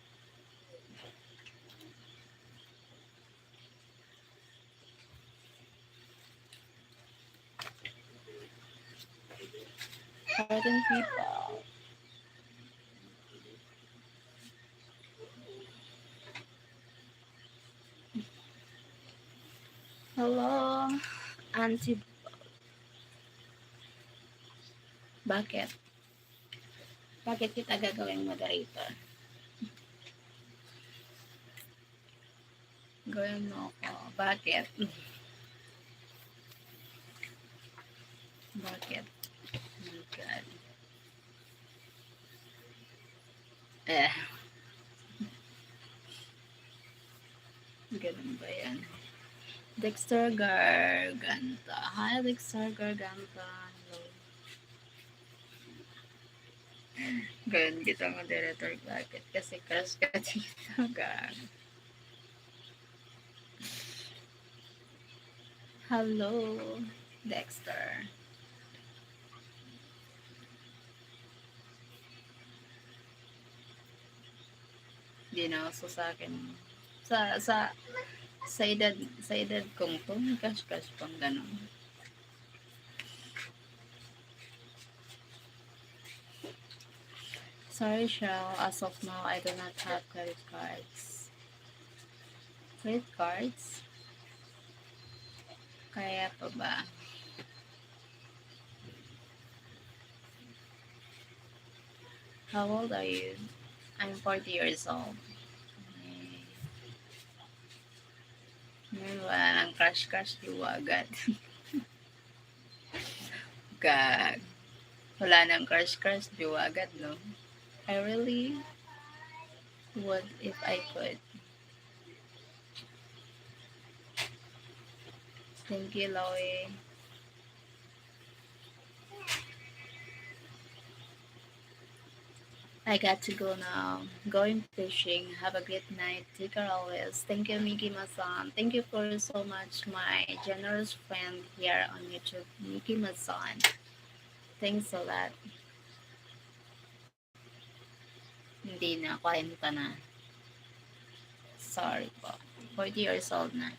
Pardon people. Hello, Auntie. Bakit? Bakit kita gagawing moderator? Gawin mo ako. Bakit? Bakit? Oh my God. Eh, ganun ba yan? Dexter Garganta. Hi, Dexter Garganta. Hello. Ganun kita moderator. Bakit? Kasi crush ka dito. Gag. Hello, Dexter. Ginauso sa akin. Sa edad kong to, may cash pang ganun. Sorry, Shell. As of now, I do not have credit cards. Credit cards? Kaya pa ba? How old are you? I'm 40 years old. Wala nang crush, diwa agad. Gag. Wala nang crush, diwa agad, no? I really would if I could. Thank you, Loie. I got to go now. Going fishing. Have a great night. Take care always. Thank you, Miki Masan. Thank you for so much, my generous friend here on YouTube, Miki Masan. Thanks a lot. Hindi na, 40 na. Sorry po. 40 years old na.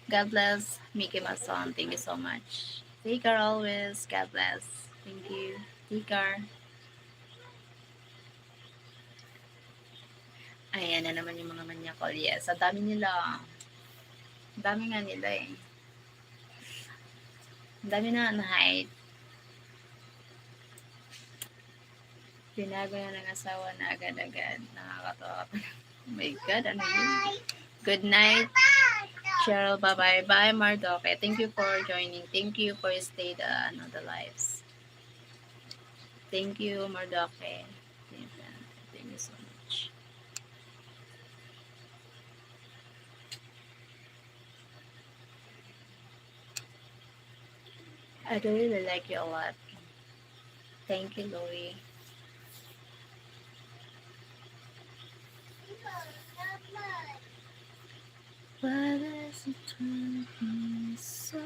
God bless, Miki Masan. Thank you so much. Take care always. God bless. Thank you. Take care. Ayan na naman yung mga manyakol. Yes, ang dami nila. Ang dami nga nila eh. Ang dami na na-hide. Binago na ng asawa na agad-agad. Nakakatawa. Oh my God, ano yun? Good night, Cheryl. Bye-bye. Bye, Mardoke. Thank you for joining. Thank you for stay the lives. Thank you, Mardoke. Thank you so much. I do really like you a lot. Thank you, Louie. What is it turning me so?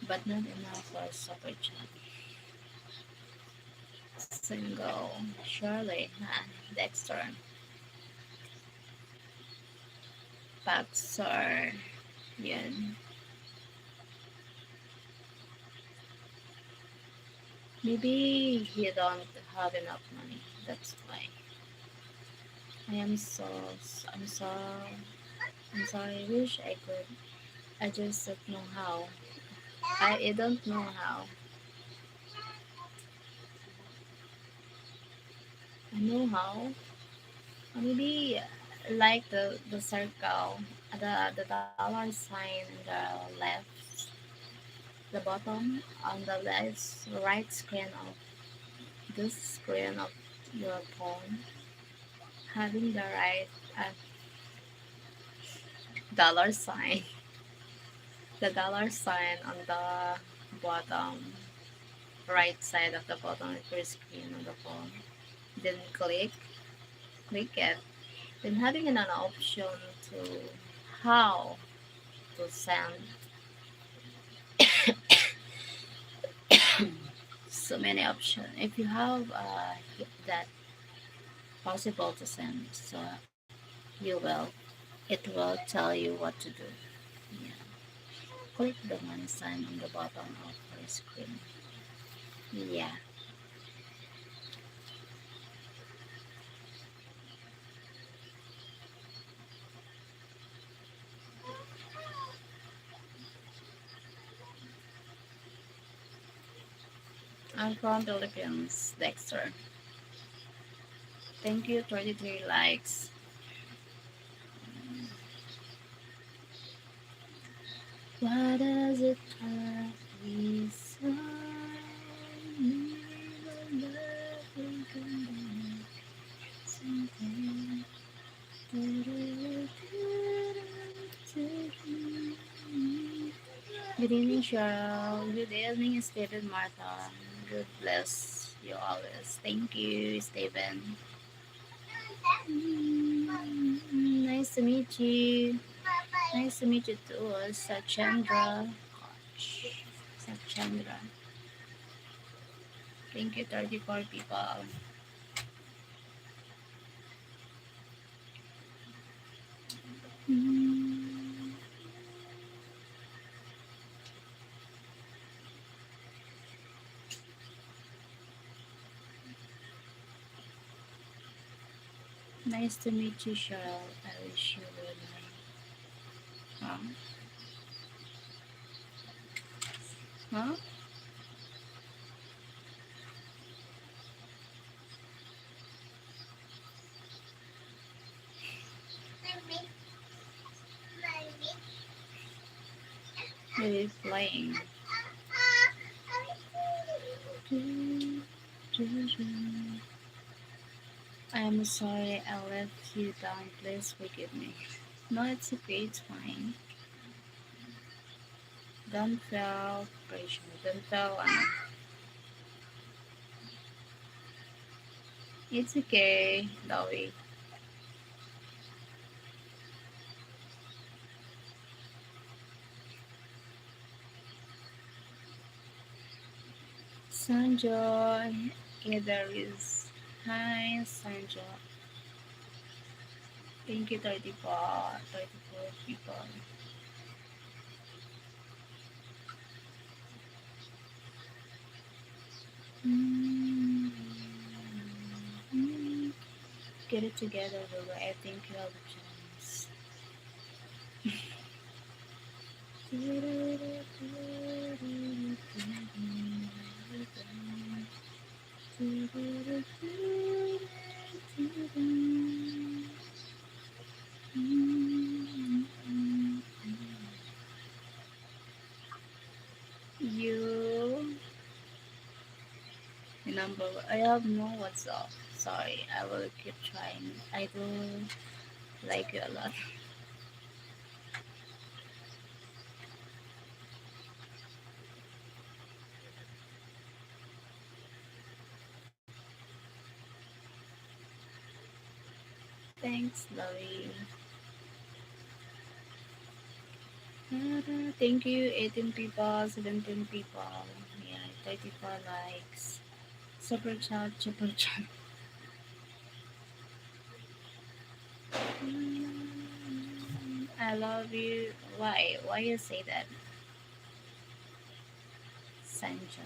But not enough for Super Chat. Single. Shirley. Dexter. Paxar. Yun. Maybe you don't have enough money. That's why. I am so. I'm so. I'm sorry. I wish I could. I just don't know how. I don't know how. I know how. Maybe like the circle, the dollar sign in the left, the bottom on the left right screen of this screen of your phone, having the right dollar sign, the dollar sign on the bottom right side of the bottom of your screen on the phone. Then click it. Then having an option to how to send so many options. If you have that possible to send, so you will, it will tell you what to do. Yeah. Click the money sign on the bottom of your screen. Yeah. I'm from Philippines, Dexter. Thank you, 33 likes. Why does it hurt me so? Good evening, Cheryl. Good evening, Stephen Martha. God bless you always. Thank you, Stephen. Nice to meet you. Nice to meet you too, Sachandra. Gosh, Sachandra. Thank you, 34 people. Mm, Nice to meet you, Cheryl. I wish you would. Huh? Huh? Maybe playing. I'm sorry I left you down. Please forgive me. No, it's okay. It's fine. Don't feel pressure. Don't feel. It's okay, Dolly. Sanjo, yeah, there is. Hi, Sanjo. Thank you, 34 people. Mm, Get it together, Lulu. I think you have a chance. You number. I have no WhatsApp. Sorry, I will keep trying. I do like you a lot. Thanks, Lovey. Thank you, 18 people, 17 people. Yeah, 34 likes. Super chat, super chat. I love you. Why? Why you say that, Sancho?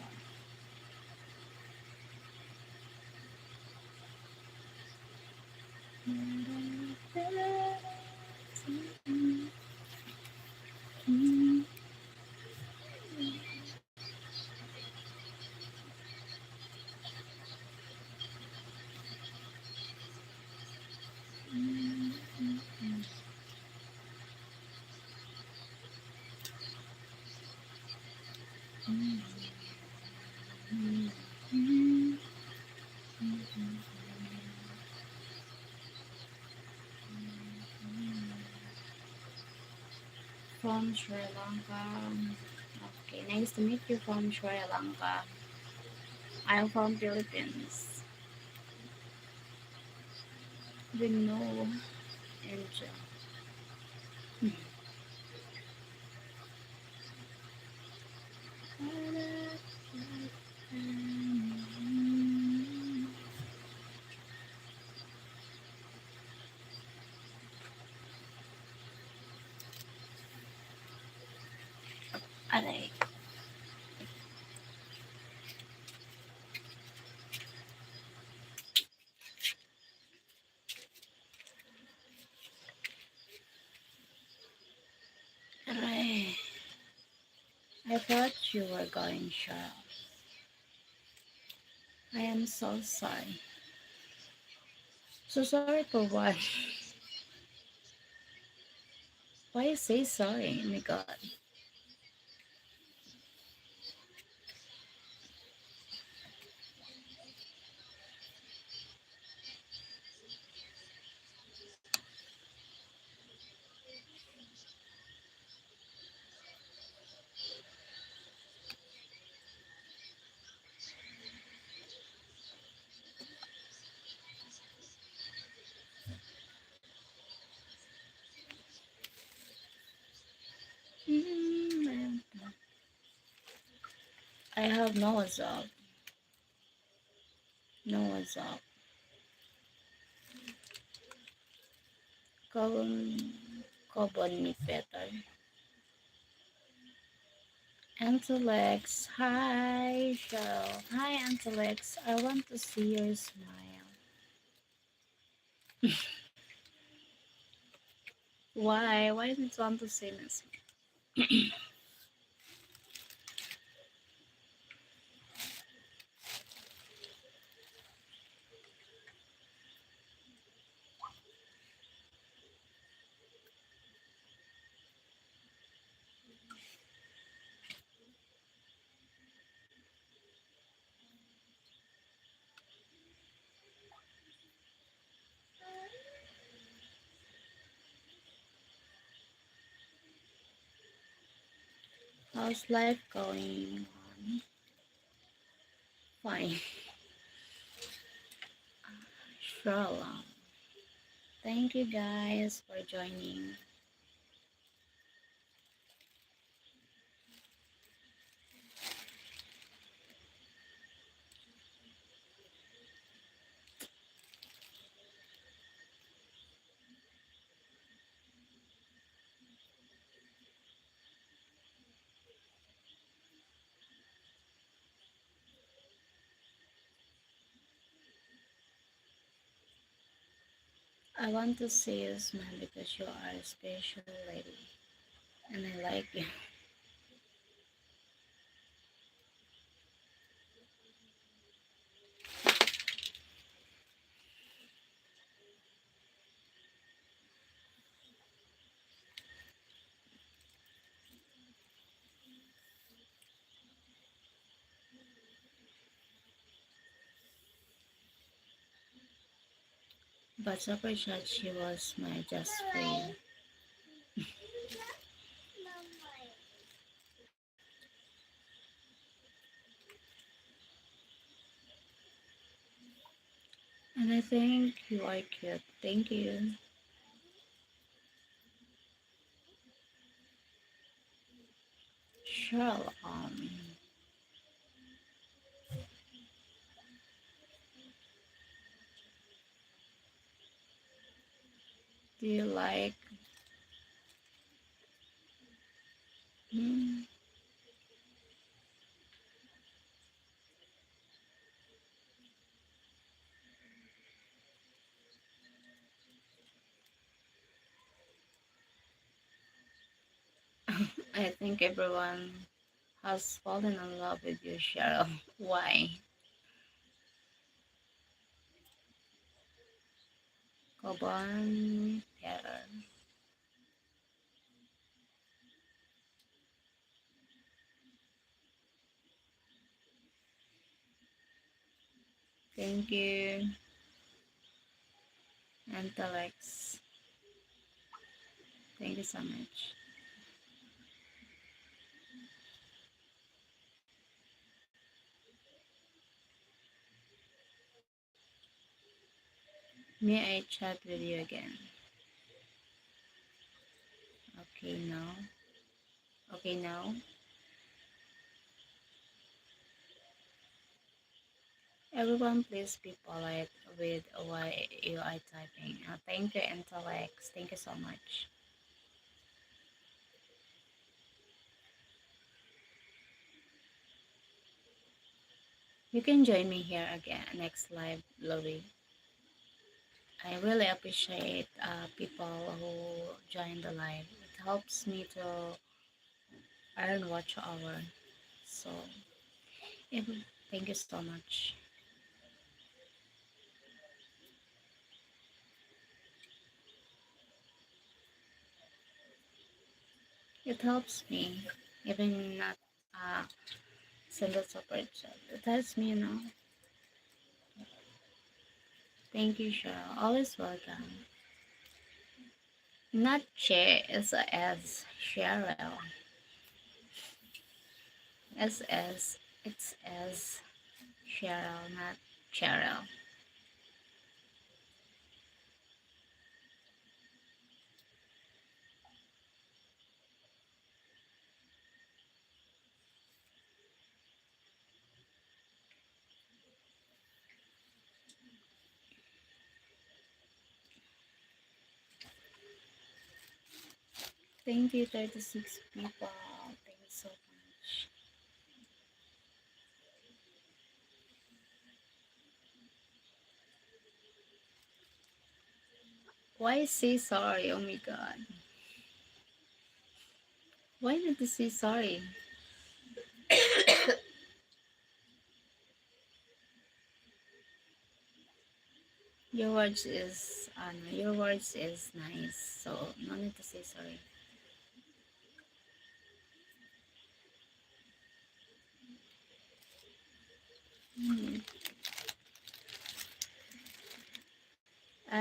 From Sri Lanka. Okay, nice to meet you from Sri Lanka. I'm from Philippines. We know Angel. Aray. Aray. I thought you were going sharp. I am so sorry. So sorry for what? Why you say sorry? Oh my god. I have no WhatsApp. No WhatsApp. Call, call me better. Antilex, hi Cheryl. Hi Antilex, I want to see your smile. Why? Why did you want to see my smile? How's life going on? Fine. Sure. Thank you guys for joining. I want to see you smile because you are a special lady. And I like you. But Super Chat, she was my just for you. And I think you are cute. Thank you. Sure. Do you like? Hmm, I think everyone has fallen in love with you, Cheryl. Why? Coban Terror. Thank you, Antelex. Thank you so much. May I chat with you again? Okay, now. Okay, now. Everyone, please be polite with what you are typing. Thank you, Intellect. Thank you so much. You can join me here again next live, Louie. I really appreciate people who join the live. It helps me to earn watch hour. So, yeah, thank you so much. It helps me, even not send a support chat. It helps me, you know. Thank you, Cheryl. Always welcome. Not Che, it's a S. Cheryl. SS. It's S. Cheryl, not Cheryl. Thank you, 36 people. Thank you so much. Why say sorry? Oh my god. Why did you say sorry? Your words is no, your words is nice, so no need to say sorry. Hmm.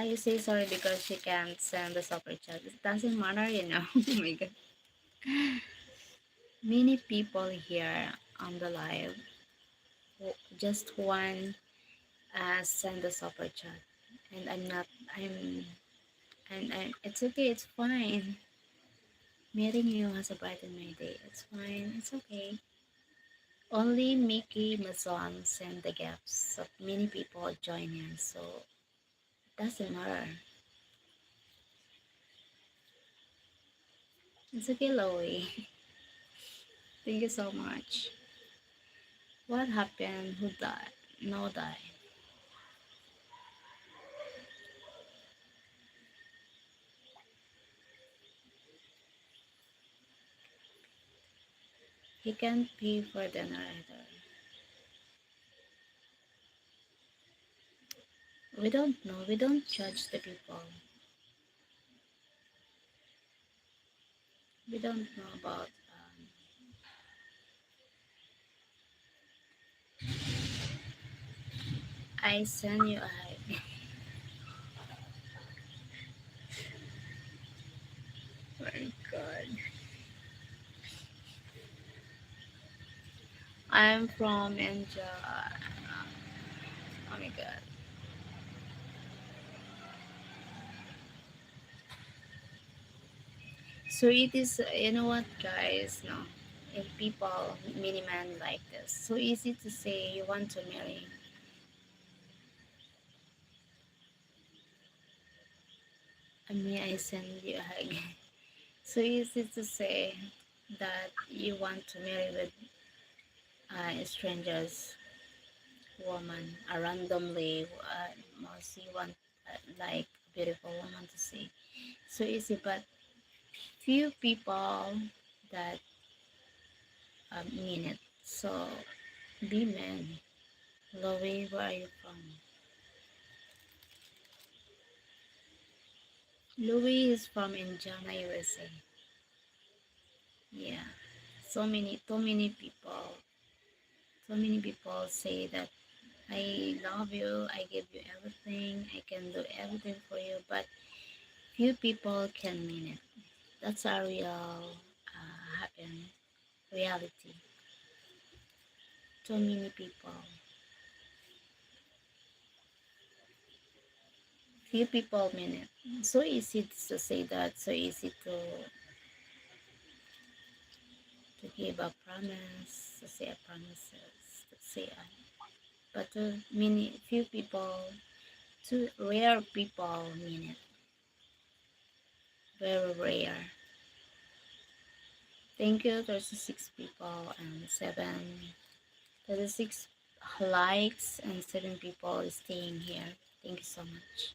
You say sorry because she can't send the super chat. It doesn't matter, you know. Oh my god. Many people here on the live. Just one send the super chat, and I'm not. I'm. It's okay. It's fine. Meeting you has brightened my day. It's fine. It's okay. Only Mickey Mazon send the gaps, so many people join in, so it doesn't matter. It's okay, Loie. Thank you so much. What happened? Who died? No die. He can't pay for dinner either. We don't know. We don't judge the people. We don't know about. I send you a hug. I'm from India. Oh my god. So it is, you know what, guys? No, if people, many men like this, so easy to say you want to marry. May I send you a hug? So easy to say that you want to marry with strangers woman, randomly, most you want like beautiful woman to see. So easy, but few people that mean it. So be man. Louis, where are you from? Louis is from Indiana, USA. Yeah. So many people say that I love you, I give you everything, I can do everything for you, but few people can mean it. That's a real happen reality. Too many people. Few people mean it. So easy to say that, so easy to give a promise, to say a promises, to say but to many few people, to rare people mean it. Very rare. Thank you, 36 people and 36 likes and 7 people is staying here. Thank you so much.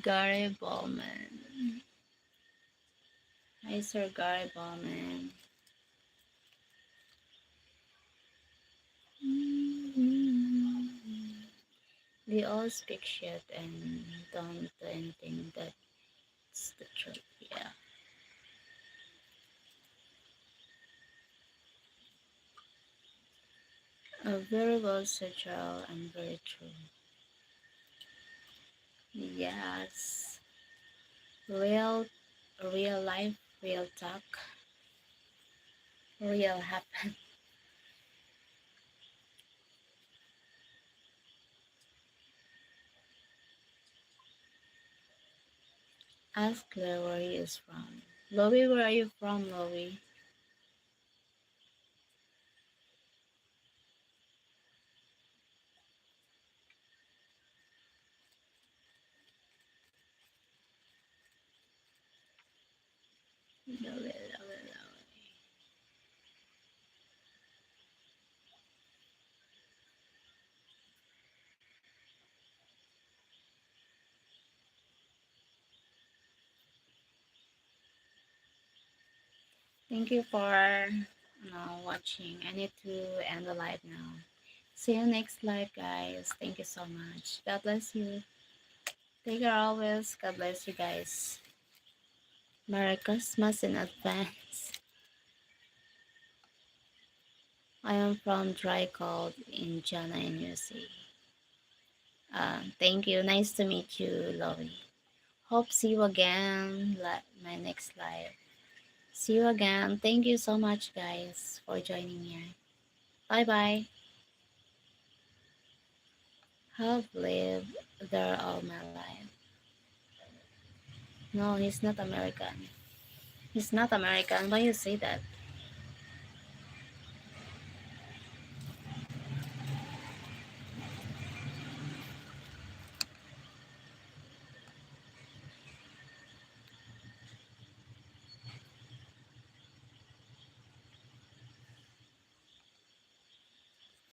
Gary Bowman. Hi, Sir Gary Bowman. We all speak shit and don't do anything that's the truth. Yeah. Very well said, Joel, and very true. Yes. Real, real life, real talk, real happen. Ask Claire where he is from. Lowy, where are you from, Lowy? Lowy, Lowy, Lowy. Thank you for watching. I need to end the live now. See you next live, guys. Thank you so much. God bless you. Take care always. God bless you guys. Merry Christmas in advance. I am from Dry Cold in Jana in USA. Thank you. Nice to meet you, Lovey. Hope see you again my next live. See you again. Thank you so much, guys, for joining me. Bye bye. Have lived there all my life. No, he's not American. He's not American. Why you say that?